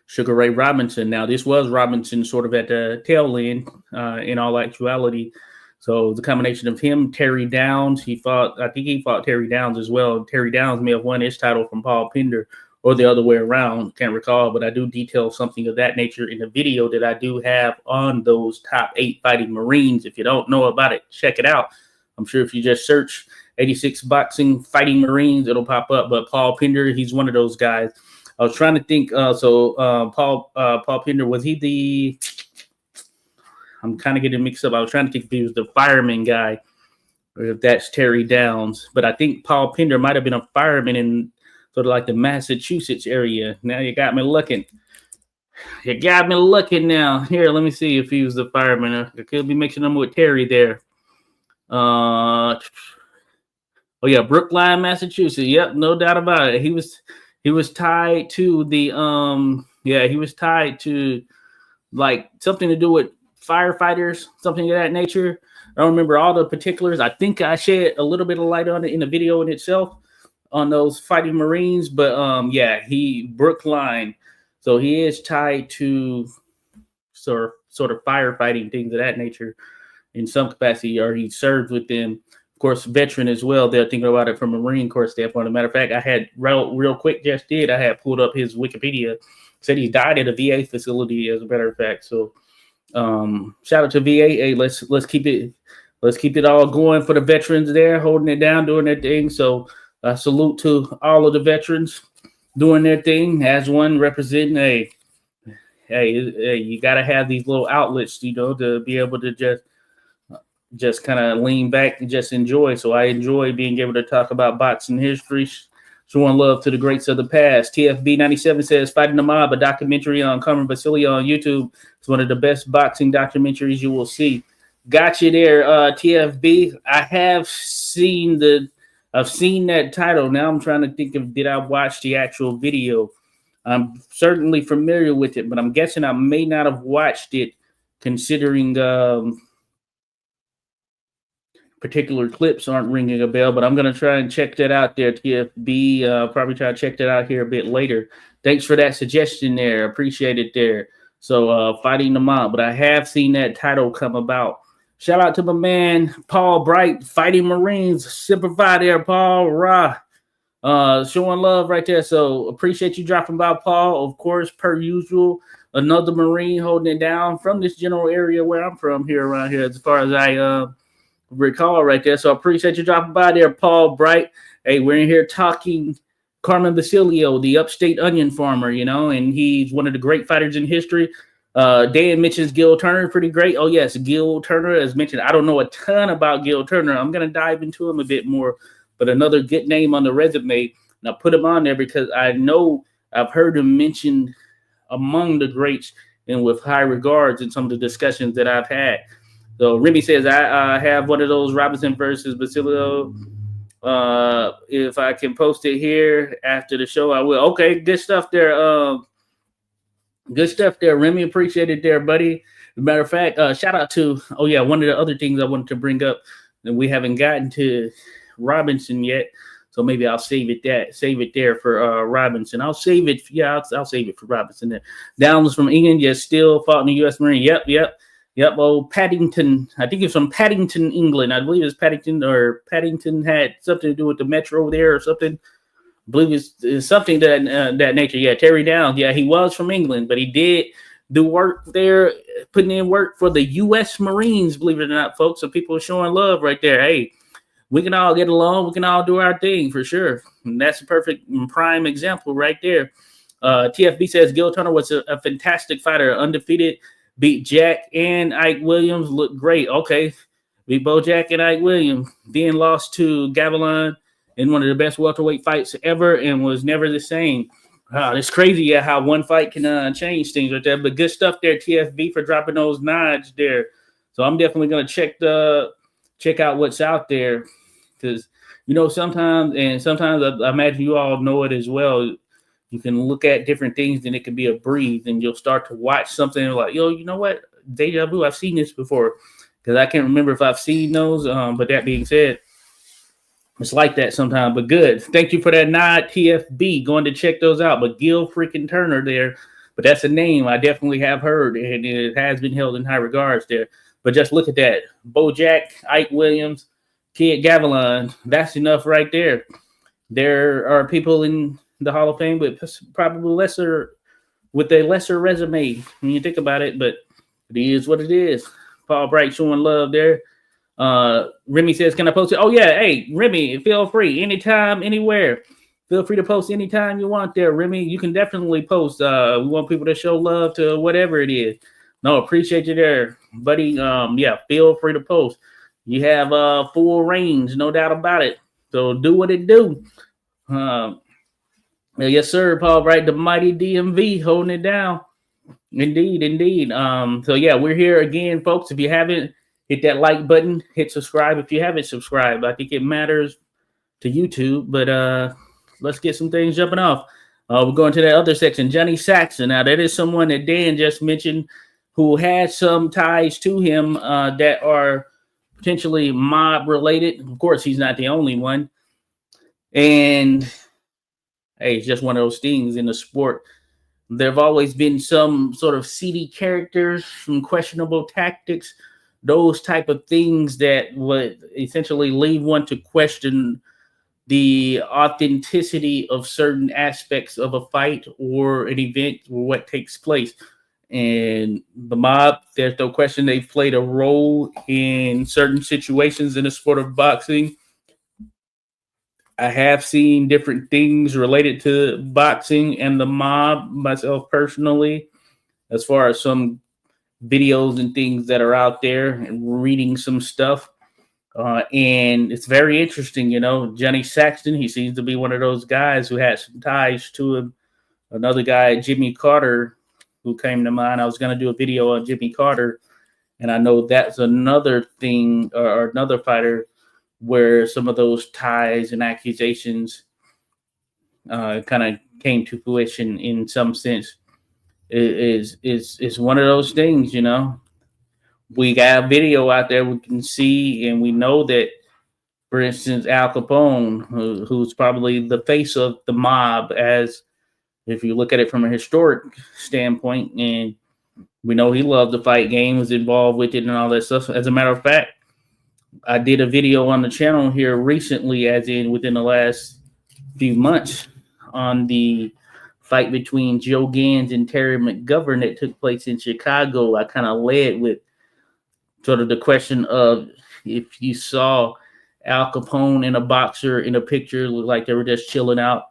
Sugar Ray Robinson. Now, this was Robinson sort of at the tail end in all actuality. So the combination of him, Terry Downs, I think he fought Terry Downs as well. Terry Downs may have won his title from Paul Pender or the other way around. Can't recall, but I do detail something of that nature in the video that I do have on those top 8 Fighting Marines. If you don't know about it, check it out. I'm sure if you just search 86 Boxing Fighting Marines, it'll pop up. But Paul Pender, he's one of those guys. I was trying to think. Paul Pender, was he the... I'm kind of getting mixed up. I was trying to think if he was the fireman guy or if that's Terry Downs. But I think Paul Pender might have been a fireman in sort of like the Massachusetts area. Now you got me looking. You got me looking now. Here, let me see if he was the fireman. I could be mixing him with Terry there. Oh yeah, Brookline, Massachusetts. Yep, no doubt about it. He was tied to the he was tied to like something to do with firefighters, something of that nature. I don't remember all the particulars. I think I shed a little bit of light on it in the video in itself on those Fighting Marines, but he Brookline, so he is tied to sort of firefighting, things of that nature in some capacity, or he served with them of course, veteran as well. They're thinking about it from a Marine Corps standpoint. As a matter of fact, I had real quick I had pulled up his Wikipedia. Said he died at a VA facility, as a matter of fact. So shout out to VA. Hey, let's keep it all going for the veterans there, holding it down, doing their thing. So salute to all of the veterans doing their thing. As one representing hey, you got to have these little outlets, to be able to just kind of lean back and just enjoy. So I enjoy being able to talk about boxing history, showing love to the greats of the past. TFB97 says, Fighting the Mob, a documentary on Carmen Basilio on YouTube. It's one of the best boxing documentaries you will see. Got you there, TFB. I've seen that title. Now I'm trying to think of, did I watch the actual video? I'm certainly familiar with it, but I'm guessing I may not have watched it, considering particular clips aren't ringing a bell. But I'm going to try and check that out there, TFB. Probably try to check that out here a bit later. Thanks for that suggestion there. Appreciate it there. So Fighting the Mob, but I have seen that title come about. Shout out to my man, Paul Bright, Fighting Marines. Simplify there, Paul. Rah. Showing love right there. So appreciate you dropping by, Paul. Of course, per usual, another Marine holding it down from this general area where I'm from here around here, as far as I recall right there. So I appreciate you dropping by there, Paul Bright. Hey, we're in here talking Carmen Basilio, the upstate onion farmer, and he's one of the great fighters in history. Dan mentions Gil Turner, pretty great. Oh, yes, Gil Turner, as mentioned. I don't know a ton about Gil Turner. I'm going to dive into him a bit more, but another good name on the resume. And I put him on there because I know I've heard him mentioned among the greats and with high regards in some of the discussions that I've had. So Remy says, I have one of those Robinson versus Basilio. If I can post it here after the show, I will. Okay, good stuff there. Good stuff there, Remy. Appreciate it there, buddy. As a matter of fact, shout out to, one of the other things I wanted to bring up that we haven't gotten to Robinson yet. So maybe I'll save it there for Robinson. I'll save it. Yeah, I'll save it for Robinson there. Downs from England, yes, still fought in the U.S. Marine. Yep. Oh, Paddington. I think it's from Paddington, England. I believe it's Paddington, or Paddington had something to do with the metro there or something. I believe it's something that nature. Yeah, Terry Downs. Yeah, he was from England, but he did do work there, putting in work for the U.S. Marines, believe it or not, folks. So people are showing love right there. Hey, we can all get along. We can all do our thing for sure. And that's a perfect prime example right there. TFB says Gil Turner was a fantastic fighter, undefeated. Beat Jack and Ike Williams. Looked great. Okay. Beat Bo Jack and Ike Williams. Then lost to Gavilan in one of the best welterweight fights ever and was never the same. Wow, it's crazy how one fight can change things right there. But good stuff there, TFB, for dropping those nods there. So I'm definitely going to check out what's out there, because, sometimes I imagine you all know it as well. You can look at different things and it can be a breeze, and you'll start to watch something like, you know what? Deja vu, I've seen this before, because I can't remember if I've seen those. But that being said, it's like that sometimes, but good. Thank you for that nod, TFB. Going to check those out. But Gil freaking Turner there, but that's a name I definitely have heard, and it has been held in high regards there. But just look at that. Bo Jack, Ike Williams, Kid Gavilan. That's enough right there. There are people in the Hall of Fame with probably a lesser resume when you think about it, but it is what it is. Paul Bright showing love there. Remy says, can I post it? Oh yeah. Hey, Remy, feel free anytime, anywhere. Feel free to post anytime you want there, Remy. You can definitely post. We want people to show love to whatever it is. No, appreciate you there, buddy. Feel free to post. You have full range, no doubt about it. So do what it do. Yes, sir, Paul Bright, the mighty DMV holding it down. Indeed. We're here again, folks. If you haven't, hit that like button, hit subscribe. If you haven't subscribed, I think it matters to YouTube. But let's get some things jumping off. We're going to that other section. Johnny Saxon. Now, that is someone that Dan just mentioned who has some ties to him that are potentially mob related. Of course, he's not the only one. And hey, it's just one of those things in the sport. There have always been some sort of seedy characters, some questionable tactics those type of things that would essentially leave one to question the authenticity of certain aspects of a fight or an event or what takes place. And the mob, there's no question they've played a role in certain situations in the sport of boxing. I have seen different things related to boxing and the mob myself personally, as far as some videos and things that are out there and reading some stuff. And it's very interesting, Johnny Saxton, he seems to be one of those guys who has some ties to him. Another guy, Jimmy Carter, who came to mind. I was going to do a video on Jimmy Carter, and I know that's another thing or another fighter where some of those ties and accusations kind of came to fruition in some sense. Is one of those things, We got a video out there we can see, and we know that, for instance, Al Capone, who's probably the face of the mob, as if you look at it from a historic standpoint, and we know he loved the fight game, was involved with it and all that stuff. As a matter of fact, I did a video on the channel here recently, as in within the last few months, on the fight between Joe Gans and Terry McGovern that took place in Chicago. I kind of led with sort of the question of, if you saw Al Capone and a boxer in a picture, look like they were just chilling out,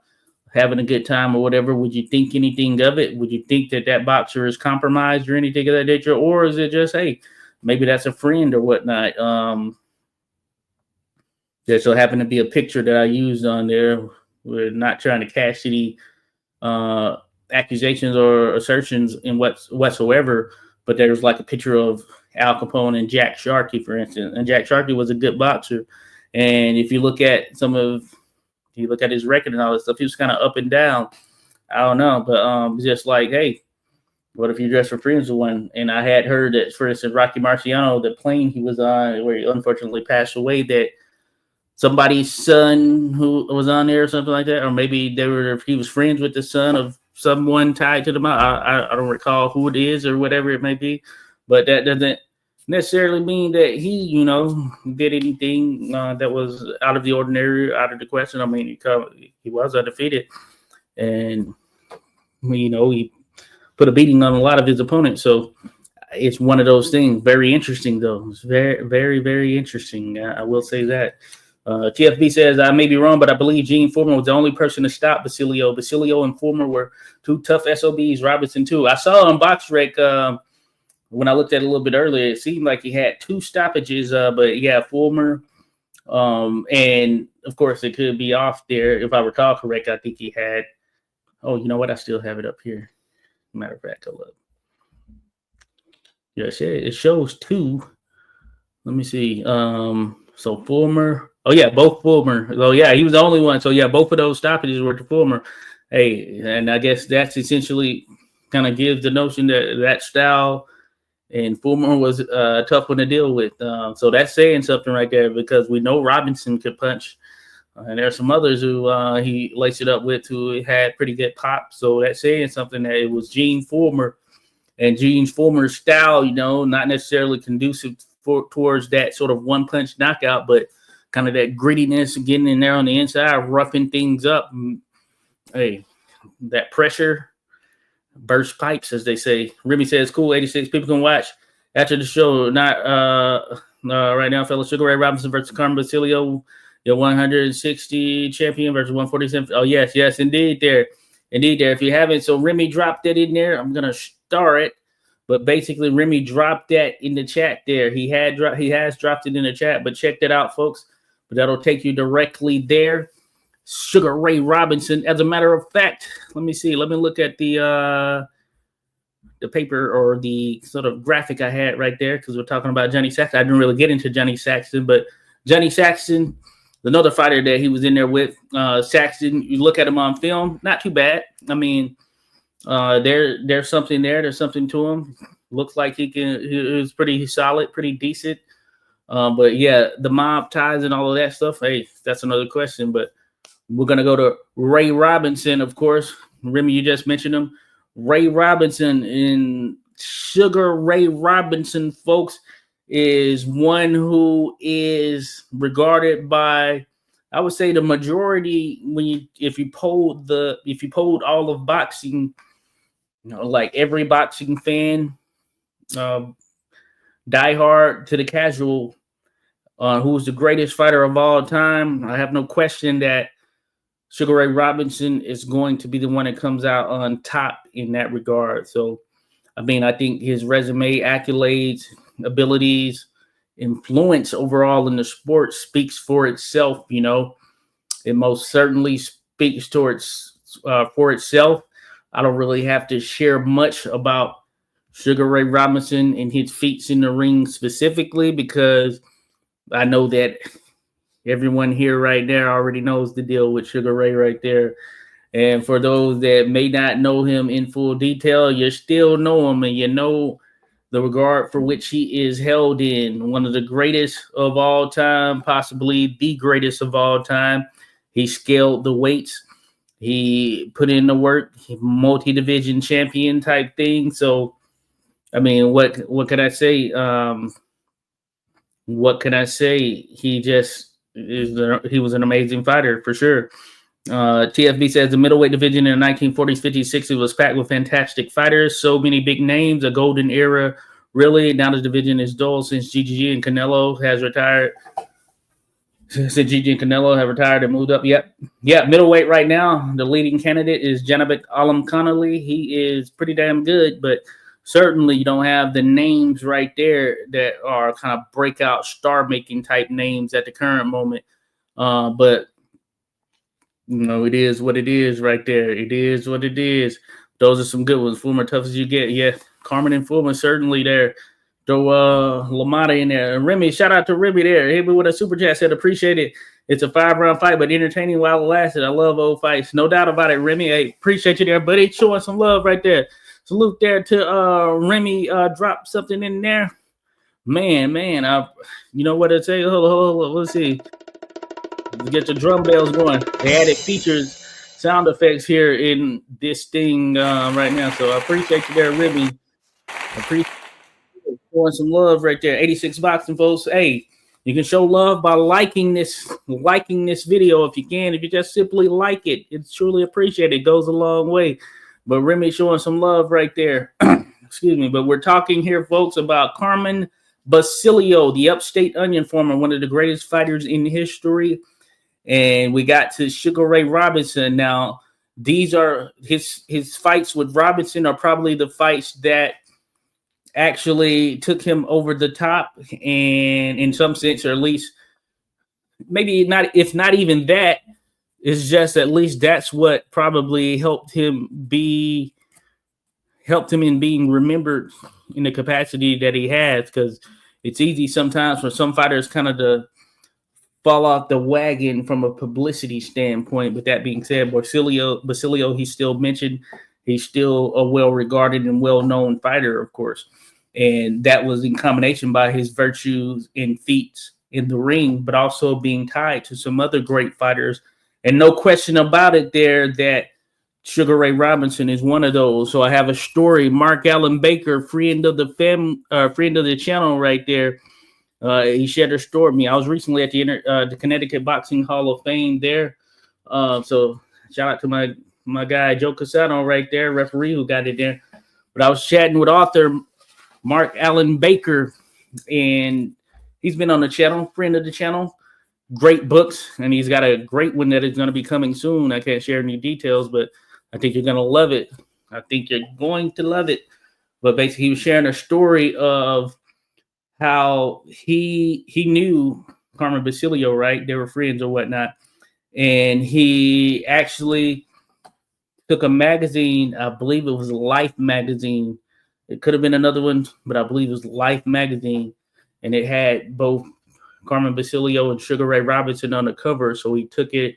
having a good time or whatever, would you think anything of it? Would you think that boxer is compromised or anything of that nature? Or is it just, hey, maybe that's a friend or whatnot? There so happened to be a picture that I used on there. We're not trying to cash any accusations or assertions in whatsoever, but there's like a picture of Al Capone and Jack Sharkey, for instance. And Jack Sharkey was a good boxer. And if you look at his record and all this stuff, he was kind of up and down. I don't know, but just like, hey, what if you dress for friends with one? And I had heard that, for instance, Rocky Marciano, the plane he was on, where he unfortunately passed away, that somebody's son who was on there or something like that, or maybe he was friends with the son of someone tied to the mob. I don't recall who it is or whatever it may be, but that doesn't necessarily mean that he, did anything that was out of the ordinary, out of the question. I mean, he was undefeated, and he put a beating on a lot of his opponents. So it's one of those things. Very interesting, though. It's very, very, very interesting. I will say that. TFB says, I may be wrong, but I believe Gene Foreman was the only person to stop Basilio. Basilio and Foreman were two tough SOBs. Robinson, too. I saw on BoxRec when I looked at it a little bit earlier, it seemed like he had two stoppages. But, yeah, Foreman. And, of course, it could be off there. If I recall correct, I think he had – oh, you know what? I still have it up here. Matter of fact, hold up. Yes, it shows two. Let me see. So Fulmer. Oh yeah, both Fulmer. Oh yeah, he was the only one. So yeah, both of those stoppages were to Fulmer. Hey, and I guess that's essentially kind of gives the notion that style and Fulmer was a tough one to deal with. So that's saying something right there, because we know Robinson could punch, and there are some others who he laced it up with who had pretty good pop. So that's saying something that it was Gene Fulmer, and Gene Fulmer's style, not necessarily conducive towards that sort of one punch knockout, but kind of that grittiness, getting in there on the inside, roughing things up. Hey, that pressure burst pipes, as they say. Remy says, cool, 86. People can watch after the show. Not right now, fellow Sugar Ray Robinson versus Carmen Basilio, your 160 champion versus 147. Oh, yes, indeed there. If you haven't, so Remy dropped that in there. I'm going to star it. But basically, Remy dropped that in the chat there. He has dropped it in the chat, but check that out, folks. But that'll take you directly there. Sugar Ray Robinson. As a matter of fact, let me see. Let me look at the paper or the sort of graphic I had right there, because we're talking about Johnny Saxton. I didn't really get into Johnny Saxton, but Johnny Saxton, another fighter that he was in there with, Saxton, you look at him on film, not too bad. I mean, there's something there. There's something to him. Looks like he was pretty solid, pretty decent. But yeah, the mob ties and all of that stuff. Hey, that's another question. But we're gonna go to Ray Robinson, of course. Remy, you just mentioned him. Ray Robinson, in Sugar Ray Robinson, folks. is one who is regarded by, I would say, the majority. If you polled all of boxing, like every boxing fan, diehard to the casual, who's the greatest fighter of all time, I have no question that Sugar Ray Robinson is going to be the one that comes out on top in that regard. So, I mean, I think his resume, accolades, abilities, influence overall in the sport speaks for itself. It most certainly speaks towards for itself. I don't really have to share much about Sugar Ray Robinson and his feats in the ring specifically, because I know that everyone here right now already knows the deal with Sugar Ray right there. And for those that may not know him in full detail, you still know him, and you know the regard for which he is held in. One of the greatest of all time, possibly the greatest of all time. He scaled the weights. He put in the work, multi-division champion type thing. So, I mean, what can I say? What can I say? He was an amazing fighter for sure. TFB says the middleweight division in the 1940s, 50s, 60s was packed with fantastic fighters. So many big names, a golden era. Really, now the division is dull since GG and Canelo has retired. Since GG and Canelo have retired and moved up. Yep. Middleweight right now, the leading candidate is Janabek Alam Connolly. He is pretty damn good, but certainly you don't have the names right there that are kind of breakout star-making type names at the current moment. But it is what it is right there. It is what it is. Those are some good ones. Fulmer, tough as you get. Yeah, Carmen and Fulmer certainly there. Throw Lamada in there. And Remy, shout out to Remy there. Hit me with a super chat, said appreciate it. It's a 5-round fight, but entertaining while it lasted. I love old fights. No doubt about it, Remy. Hey, appreciate you there, buddy. Showing some love right there. Salute there to Remy. Drop something in there. Man. You know what I say? Hold on. Let's see. Get the drum bells going. They added features, sound effects here in this thing right now. So I appreciate you there, Remy. I appreciate you showing some love right there. 86 boxing, folks. Hey, you can show love by liking this video if you can. If you just simply like it, it's truly appreciated. It goes a long way. But Remy showing some love right there. Excuse me. But we're talking here, folks, about Carmen Basilio, the upstate onion farmer, one of the greatest fighters in history. And we got to Sugar Ray Robinson. Now, these are his fights with Robinson are probably the fights that actually took him over the top, and in some sense, or at least maybe not, if not even that, it's just at least that's what probably helped him in being remembered in the capacity that he has, because it's easy sometimes for some fighters kind of to fall off the wagon from a publicity standpoint. With that being said, Basilio, he's still mentioned. He's still a well-regarded and well-known fighter, of course. And that was in combination by his virtues and feats in the ring, but also being tied to some other great fighters. And no question about it there that Sugar Ray Robinson is one of those. So I have a story. Mark Allen Baker, friend of the channel right there. He shared a story with me. I was recently at the Connecticut Boxing Hall of Fame there. So shout out to my guy, Joe Casano right there, referee who got it there. But I was chatting with author Mark Allen Baker, and he's been on the channel, friend of the channel. Great books, and he's got a great one that is going to be coming soon. I can't share any details, but I think you're going to love it. I think you're going to love it. But basically, he was sharing a story of how he knew Carmen Basilio, right? They were friends or whatnot. And he actually took a magazine, I believe it was Life magazine. It could have been another one, but I believe it was Life magazine. And it had both Carmen Basilio and Sugar Ray Robinson on the cover. So he took it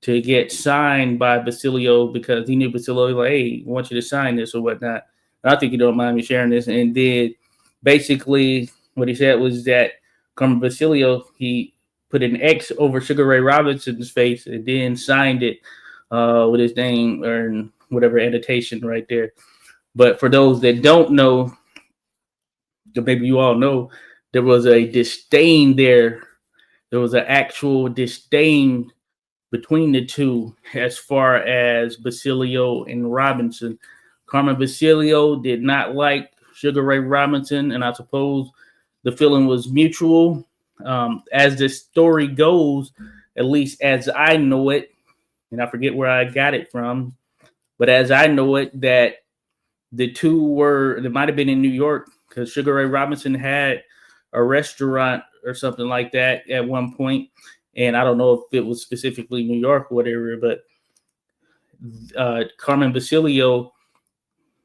to get signed by Basilio because he knew Basilio was like, hey, I want you to sign this or whatnot. And I think you don't mind me sharing this. And then basically what he said was that Carmen Basilio, he put an X over Sugar Ray Robinson's face and then signed it with his name or whatever annotation right there. But for those that don't know, maybe you all know, there was a disdain there. There was an actual disdain between the two as far as Basilio and Robinson. Carmen Basilio did not like Sugar Ray Robinson, and I suppose the feeling was mutual. As the story goes, at least as I know it, and I forget where I got it from, but as I know it, that the two were, it might have been in New York, because Sugar Ray Robinson had a restaurant or something like that at one point. And I don't know if it was specifically New York or whatever, but Carmen Basilio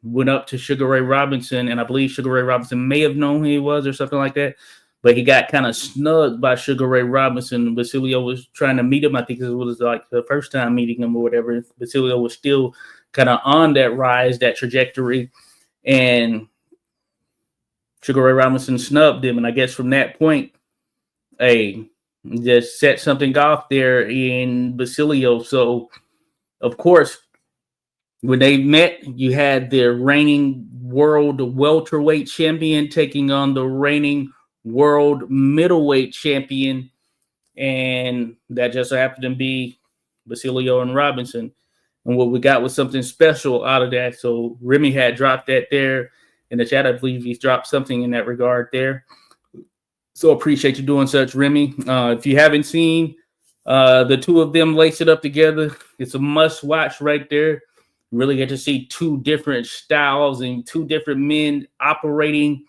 went up to Sugar Ray Robinson, and I believe Sugar Ray Robinson may have known who he was or something like that. But he got kind of snugged by Sugar Ray Robinson. Basilio was trying to meet him. I think it was like the first time meeting him or whatever. Basilio was still kind of on that rise, that trajectory. And Sugar Ray Robinson snubbed him. And I guess from that point, just set something off there in Basilio. So, of course, when they met, you had the reigning world welterweight champion taking on the reigning world middleweight champion, and that just happened to be Basilio and Robinson. And what we got was something special out of that. So Remy had dropped that there in the chat. I believe he's dropped something in that regard there. So appreciate you doing such, Remy. If you haven't seen the two of them lace it up together, it's a must watch right there. Really get to see two different styles and two different men operating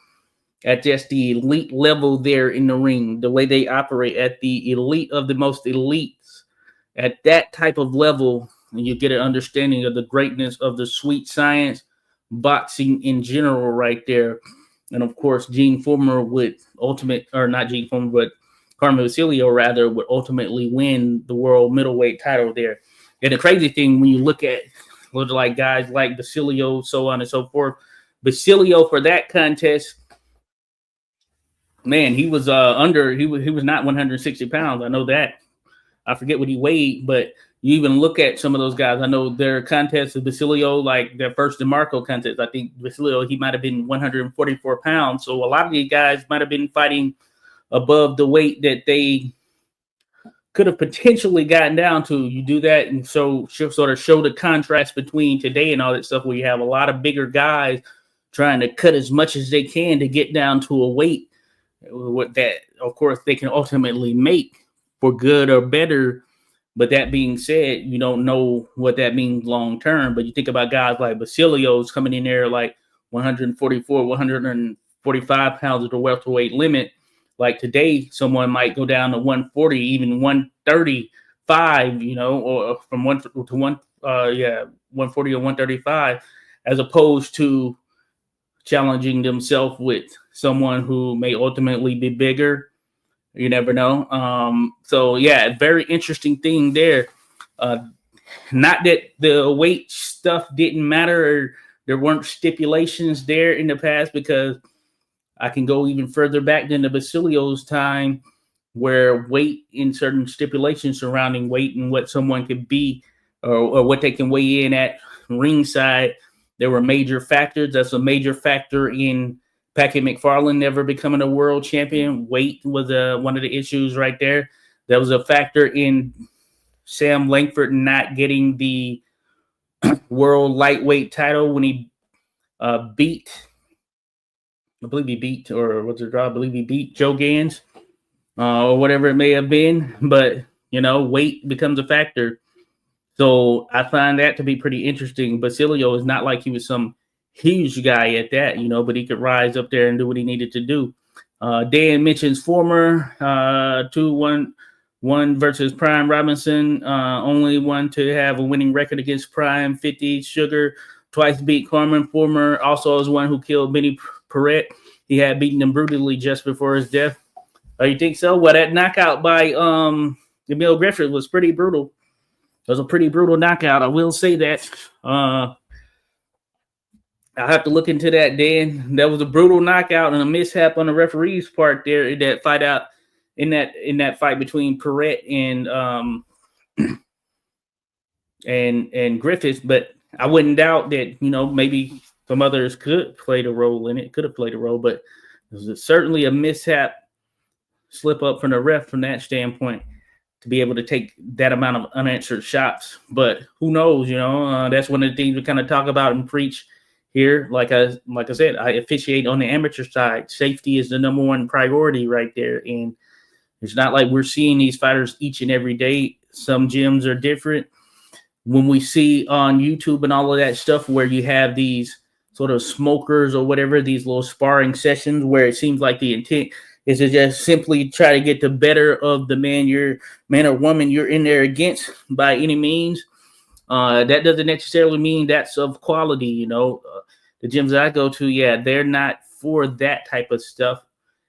at just the elite level there in the ring, the way they operate at the elite of the most elites. At that type of level, and you get an understanding of the greatness of the sweet science boxing in general right there. And of course, Gene Fullmer would not Gene Fullmer, but Carmen Basilio rather would ultimately win the world middleweight title there. And the crazy thing, when you look at like guys like Basilio, so on and so forth, Basilio for that contest, man, he was he was not 160 pounds. I know that. I forget what he weighed, but you even look at some of those guys. I know their contests of Basilio, like their first DeMarco contest. I think Basilio, he might have been 144 pounds. So a lot of these guys might have been fighting above the weight that they could have potentially gotten down to. You do that and so sort of show the contrast between today and all that stuff, where you have a lot of bigger guys trying to cut as much as they can to get down to a weight what that, of course, they can ultimately make for good or better. But that being said, you don't know what that means long term. But you think about guys like Basilio's coming in there like 144, 145 pounds of the welterweight limit. Like today, someone might go down to 140, even 135, or from 140 or 135, as opposed to challenging themselves with someone who may ultimately be bigger. You never know. So yeah, very interesting thing there. Not that the weight stuff didn't matter, or there weren't stipulations there in the past, because I can go even further back than the Basilio's time, where weight in certain stipulations surrounding weight and what someone could be or what they can weigh in at ringside, there were major factors. That's a major factor in Patrick McFarland never becoming a world champion. Weight was one of the issues right there. That was a factor in Sam Langford not getting the world lightweight title when he beat Joe Gans or whatever it may have been. But, weight becomes a factor. So I find that to be pretty interesting. Basilio is not like he was some huge guy at that, but he could rise up there and do what he needed to do. Dan mentions former 2-1 versus Prime Robinson, only one to have a winning record against Prime. 50 Sugar twice beat Carmen. Former also is one who killed Benny Perret. He had beaten him brutally just before his death. You think so? Well, that knockout by Emil Griffith was pretty brutal. It was a pretty brutal knockout, I will say that. I'll have to look into that, Dan. That was a brutal knockout and a mishap on the referee's part there in that fight fight between Perret and Griffiths. But I wouldn't doubt that, maybe some others could have played a role in it, but It's certainly a mishap, slip up from the ref from that standpoint to be able to take that amount of unanswered shots. But who knows? That's one of the things we kind of talk about and preach here. Like I said, I officiate on the amateur side. Safety is the number one priority right there, and it's not like we're seeing these fighters each and every day. Some gyms are different. When we see on YouTube and all of that stuff where you have these sort of smokers or whatever, these little sparring sessions where it seems like the intent is to just simply try to get the better of the man or woman you're in there against by any means. That doesn't necessarily mean that's of quality. The gyms that I go to, they're not for that type of stuff.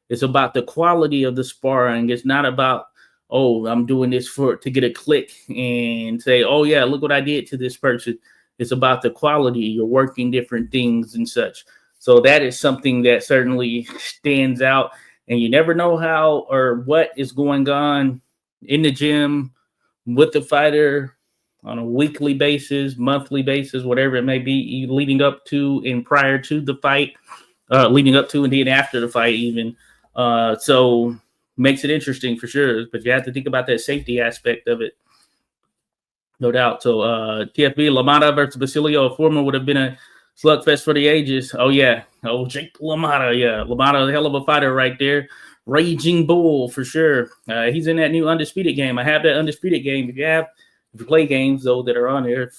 It's about the quality of the sparring. It's not about, oh, I'm doing this to get a click and say, oh yeah, look what I did to this person. It's about the quality. You're working different things and such. So that is something that certainly stands out. And you never know how or what is going on in the gym with the fighter on a weekly basis, monthly basis, whatever it may be, leading up to and prior to the fight, leading up to and then after the fight even. So makes it interesting for sure. But you have to think about that safety aspect of it. No doubt. So TFB, LaMotta versus Basilio, a former would have been a slugfest for the ages. Oh, yeah. Oh, Jake LaMotta. Yeah. LaMotta, a hell of a fighter right there. Raging Bull for sure. He's in that new Undisputed game. I have that Undisputed game. If you play games, though, that are on there,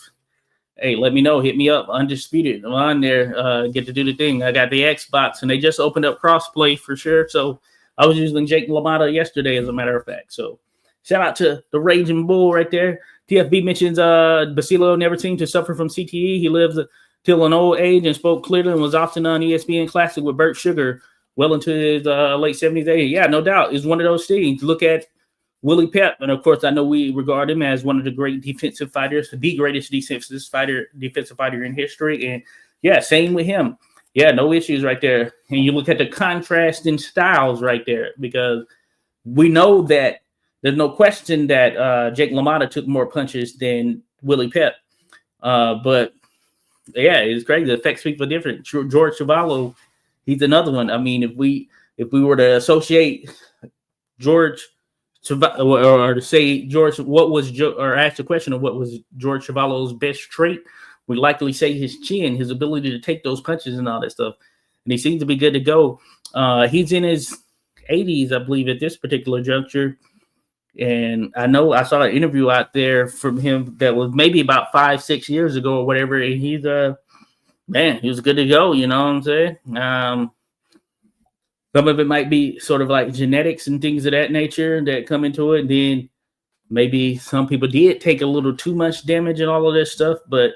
hey, let me know. Hit me up. Undisputed. I'm on there. Get to do the thing. I got the Xbox, and they just opened up crossplay for sure. So I was using Jake LaMotta yesterday, as a matter of fact. So shout out to the Raging Bull right there. TFB mentions Basilio never seemed to suffer from CTE. He lives till an old age and spoke clearly and was often on ESPN Classic with Burt Sugar well into his late 70s, 80s. Yeah, no doubt. It's one of those things. Look at Willie Pep. And, of course, I know we regard him as one of the great defensive fighters, the greatest defensive fighter in history. And, yeah, same with him. Yeah, no issues right there. And you look at the contrast in styles right there because we know that there's no question that Jake LaMotta took more punches than Willie Pep. But, yeah, it's crazy. The effects speak for different. George Chuvalo, he's another one. I mean, if we were to associate George or to say George, or ask the question of what was George Chuvalo's best trait, we'd likely say his chin, his ability to take those punches and all that stuff. And he seems to be good to go. He's in his 80s, I believe, at this particular juncture. And I know I saw an interview out there from him that was maybe about 5-6 years ago or whatever. And he's he was good to go. You know what I'm saying? Some of it might be sort of like genetics and things of that nature that come into it. And then maybe some people did take a little too much damage and all of this stuff, but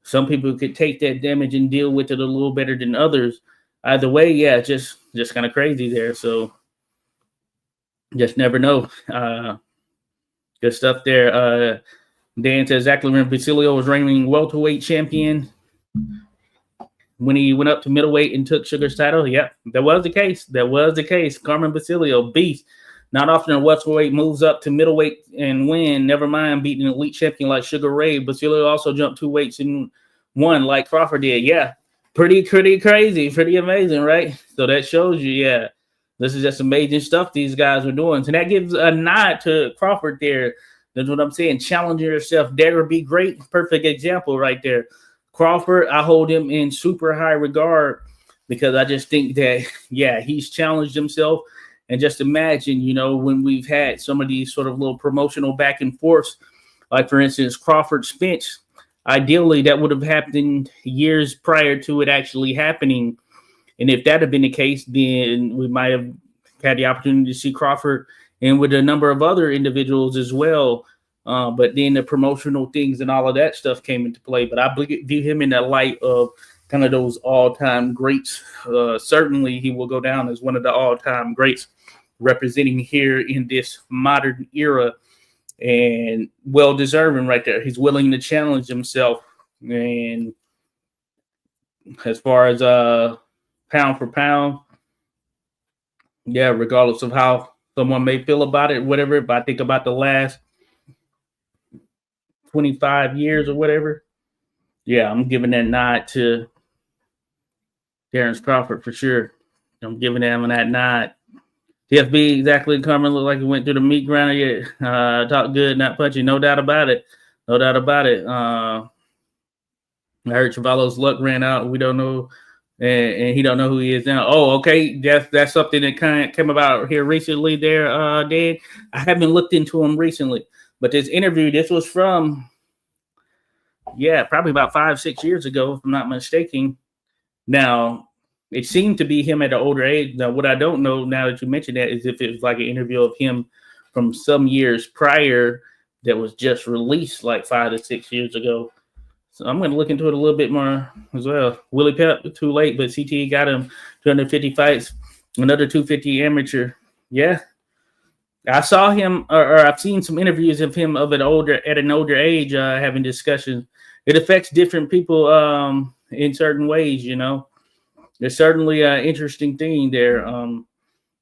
some people could take that damage and deal with it a little better than others. Either way, yeah, just kind of crazy there. So just never know. Good stuff there. Dan says exactly when Basilio was reigning welterweight champion when he went up to middleweight and took Sugar's title. Yep, that was the case. That was the case. Carmen Basilio, beast. Not often a welterweight moves up to middleweight and win. Never mind beating an elite champion like Sugar Ray. Basilio also jumped 2 weights and won like Crawford did. Yeah, pretty crazy, pretty amazing, right? So that shows you, yeah, this is just amazing stuff these guys are doing. So that gives a nod to Crawford there. That's what I'm saying. Challenging yourself, dare to be great. Perfect example right there. Crawford, I hold him in super high regard because I just think that, yeah, he's challenged himself. And just imagine, when we've had some of these sort of little promotional back and forths, like, for instance, Crawford Spence, ideally that would have happened years prior to it actually happening. And if that had been the case, then we might have had the opportunity to see Crawford and with a number of other individuals as well. But then the promotional things and all of that stuff came into play. But I view him in the light of kind of those all-time greats. Certainly he will go down as one of the all-time greats representing here in this modern era, and well-deserving right there. He's willing to challenge himself. And as far as pound for pound, yeah, regardless of how someone may feel about it, whatever, but I think about the last 25 years or whatever, yeah, I'm giving that nod to Terrence Crawford for sure. I'm giving them that nod. TFB, exactly. Carmen looked like he went through the meat grinder yet. Talk good, not punchy. No doubt about it. No doubt about it. I heard Chavallo's luck ran out. We don't know, and he don't know who he is now. Oh, okay. That's something that kind of came about here recently there, Dan. I haven't looked into him recently, but this interview, this was from, probably about 5-6 years ago, if I'm not mistaken. Now, it seemed to be him at an older age. Now, what I don't know now that you mentioned that is if it was like an interview of him from some years prior that was just released like 5 to 6 years ago. So I'm going to look into it a little bit more as well. Willie Pep, too late, but CTE got him 250 fights, another 250 amateur. Yeah. I saw him, or I've seen some interviews of him at an older age, having discussions. It affects different people in certain ways, you know. There's certainly an interesting thing there.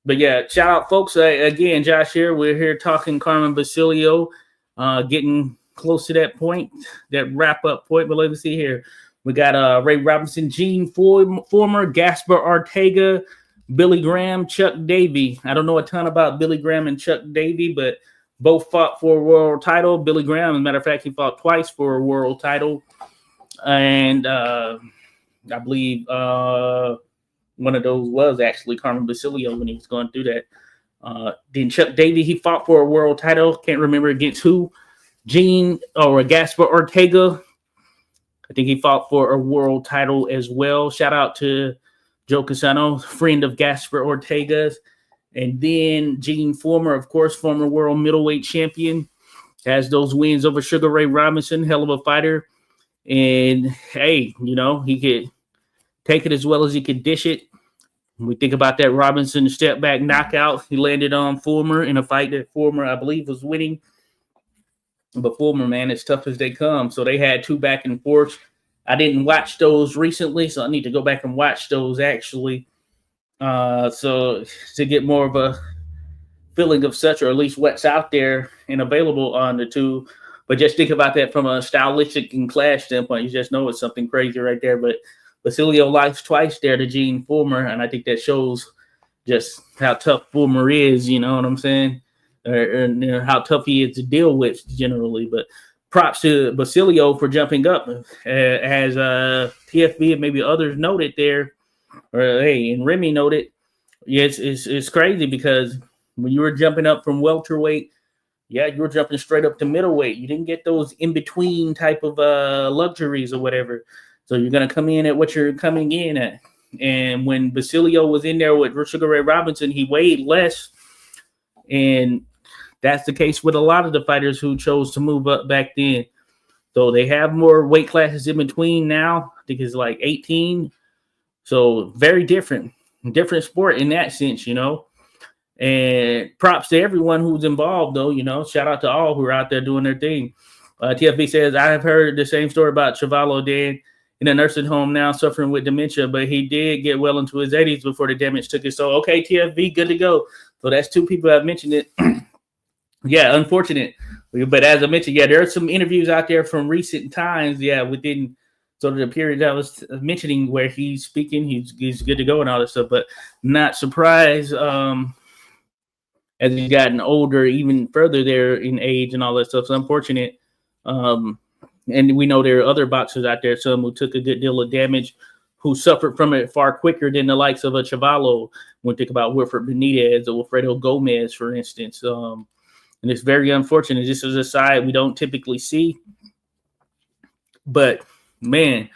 But yeah, shout out, folks. Again, Josh here. We're here talking Carmen Basilio, getting close to that point, that wrap-up point. But let me see here. We got Ray Robinson, Gene Former, Gaspar Ortega, Billy Graham, Chuck Davey. I don't know a ton about Billy Graham and Chuck Davey, but both fought for a world title. Billy Graham, as a matter of fact, he fought twice for a world title. And I believe one of those was actually Carmen Basilio when he was going through that. Then Chuck Davey, he fought for a world title. Can't remember against who. Gene or Gaspar Ortega, I think he fought for a world title as well. Shout out to Joe Casano, friend of Gaspar Ortega's. And then Gene Former, of course, former world middleweight champion, has those wins over Sugar Ray Robinson, hell of a fighter. And hey, you know, he could take it as well as he could dish it. When we think about that Robinson step back knockout, he landed on Former in a fight that Former, I believe, was winning. But Former, man, as tough as they come. So they had 2 back and forths. I didn't watch those recently, so I need to go back and watch those actually. So to get more of a feeling of such, or at least what's out there and available on the two. But just think about that from a stylistic and clash standpoint. You just know it's something crazy right there. But Basilio lies twice there to Gene Former, and I think that shows just how tough Former is, you know what I'm saying? Or how tough he is to deal with generally. But props to Basilio for jumping up, as TFB and maybe others noted there, or hey, and Remy noted. Yes, it's crazy because when you were jumping up from welterweight, you were jumping straight up to middleweight. You didn't get those in between type of luxuries or whatever. So you're gonna come in at what you're coming in at. And when Basilio was in there with Sugar Ray Robinson, he weighed less, and that's the case with a lot of the fighters who chose to move up back then. So they have more weight classes in between now. I think it's like 18. So very different sport in that sense, you know. And props to everyone who's involved, though, you know. Shout out to all who are out there doing their thing. TFB says, I have heard the same story about Chavallo Dan in a nursing home now suffering with dementia, but he did get well into his 80s before the damage took his soul. Okay, TFB, good to go. So that's 2 people that mentioned it. Yeah, unfortunate. But as I mentioned, there are some interviews out there from recent times, within sort of the period I was mentioning where he's speaking, he's good to go and all this stuff, but not surprised as he's gotten older, even further there in age and all that stuff. So unfortunate. And we know there are other boxers out there, some who took a good deal of damage, who suffered from it far quicker than the likes of a Chavallo. When we think about Wilfred Benitez or Wilfredo Gomez, for instance. And it's very unfortunate. This is a side we don't typically see. But, man,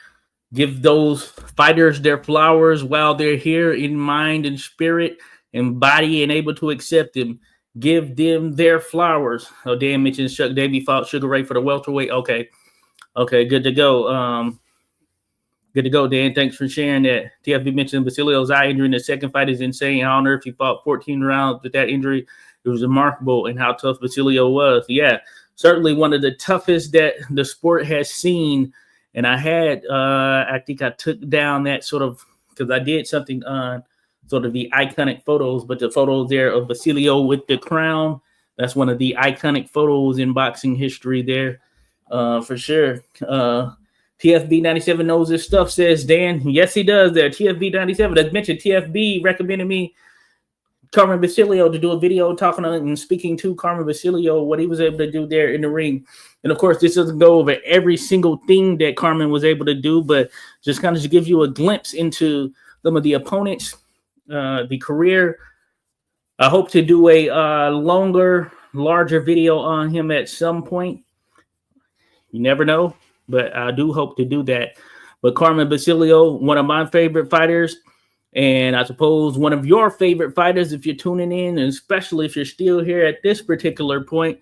give those fighters their flowers while they're here in mind and spirit and body and able to accept them. Give them their flowers. Oh, Dan mentions Chuck Davey fought Sugar Ray for the welterweight. Okay, good to go. Good to go, Dan. Thanks for sharing that. TFB mentioned Basilio's eye injury in the second fight is insane. I don't know if he fought 14 rounds with that injury. It was remarkable and how tough Basilio was. Yeah, certainly one of the toughest that the sport has seen. And I think I took down that sort of, because I did something on sort of the iconic photos, but the photos there of Basilio with the crown, that's one of the iconic photos in boxing history there, for sure. TFB 97 knows his stuff, says Dan. Yes, he does there. TFB 97. As mentioned, TFB recommended me Carmen Basilio to do a video talking and speaking to Carmen Basilio, what he was able to do there in the ring. And of course, this doesn't go over every single thing that Carmen was able to do, but just kind of gives you a glimpse into some of the opponents, the career. I hope to do a longer, larger video on him at some point. You never know, but I do hope to do that. But Carmen Basilio, one of my favorite fighters, and I suppose one of your favorite fighters if you're tuning in, and especially if you're still here at this particular point.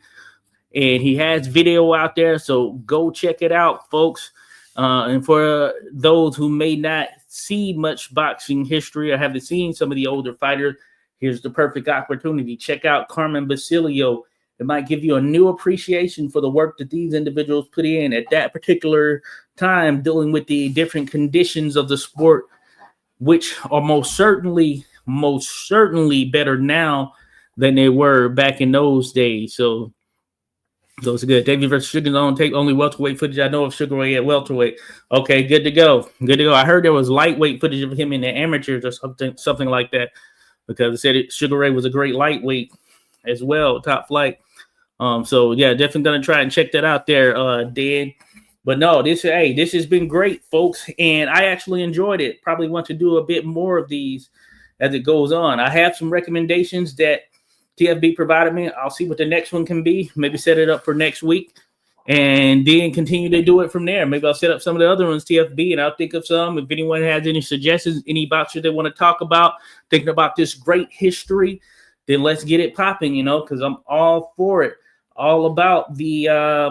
And he has video out there, so go check it out, folks. And for those who may not see much boxing history or haven't seen some of the older fighters, here's the perfect opportunity. Check out Carmen Basilio. It might give you a new appreciation for the work that these individuals put in at that particular time, dealing with the different conditions of the sport, which are most certainly better now than they were back in those days. So those are good. David versus Sugar Zone, take only welterweight footage. I know of Sugar Ray at welterweight. Okay, good to go. Good to go. I heard there was lightweight footage of him in the amateurs or something like that, because it said Sugar Ray was a great lightweight as well, top flight. So yeah, definitely gonna try and check that out there, Dan. But no, this has been great, folks, and I actually enjoyed it. Probably want to do a bit more of these as it goes on. I have some recommendations that TFB provided me. I'll see what the next one can be. Maybe set it up for next week, and then continue to do it from there. Maybe I'll set up some of the other ones, TFB, and I'll think of some. If anyone has any suggestions, any boxers they want to talk about, thinking about this great history, then let's get it popping, because I'm all for it. All about the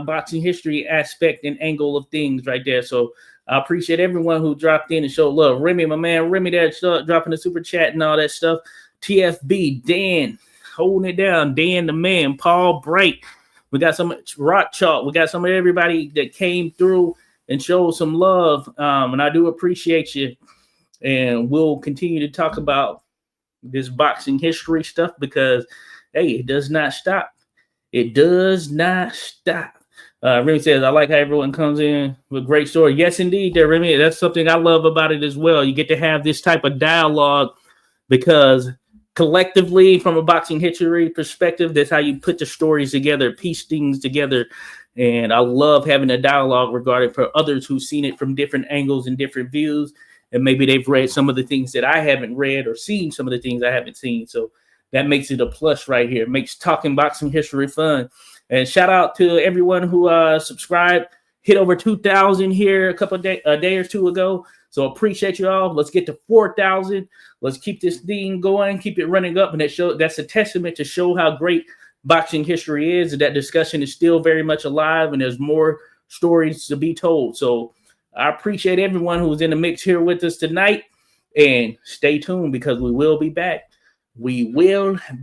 boxing history aspect and angle of things right there. So I appreciate everyone who dropped in and showed love. Remy, my man, Remy there, dropping the super chat and all that stuff. TFB, Dan, holding it down. Dan the man, Paul Bright. We got some Rock Chalk. We got some of everybody that came through and showed some love. And I do appreciate you. And we'll continue to talk about this boxing history stuff because, hey, it does not stop. It does not stop. Remy says, I like how everyone comes in with a great story. Yes, indeed, there, Remy. That's something I love about it as well. You get to have this type of dialogue because collectively, from a boxing history perspective, that's how you put the stories together, piece things together. And I love having a dialogue regarding for others who've seen it from different angles and different views. And maybe they've read some of the things that I haven't read or seen some of the things I haven't seen. So that makes it a plus right here. It makes talking boxing history fun. And shout out to everyone who subscribed. Hit over 2,000 here a day or two ago. So appreciate you all. Let's get to 4,000. Let's keep this thing going, keep it running up. And that's a testament to show how great boxing history is. And that discussion is still very much alive. And there's more stories to be told. So I appreciate everyone who's in the mix here with us tonight. And stay tuned because we will be back. We will be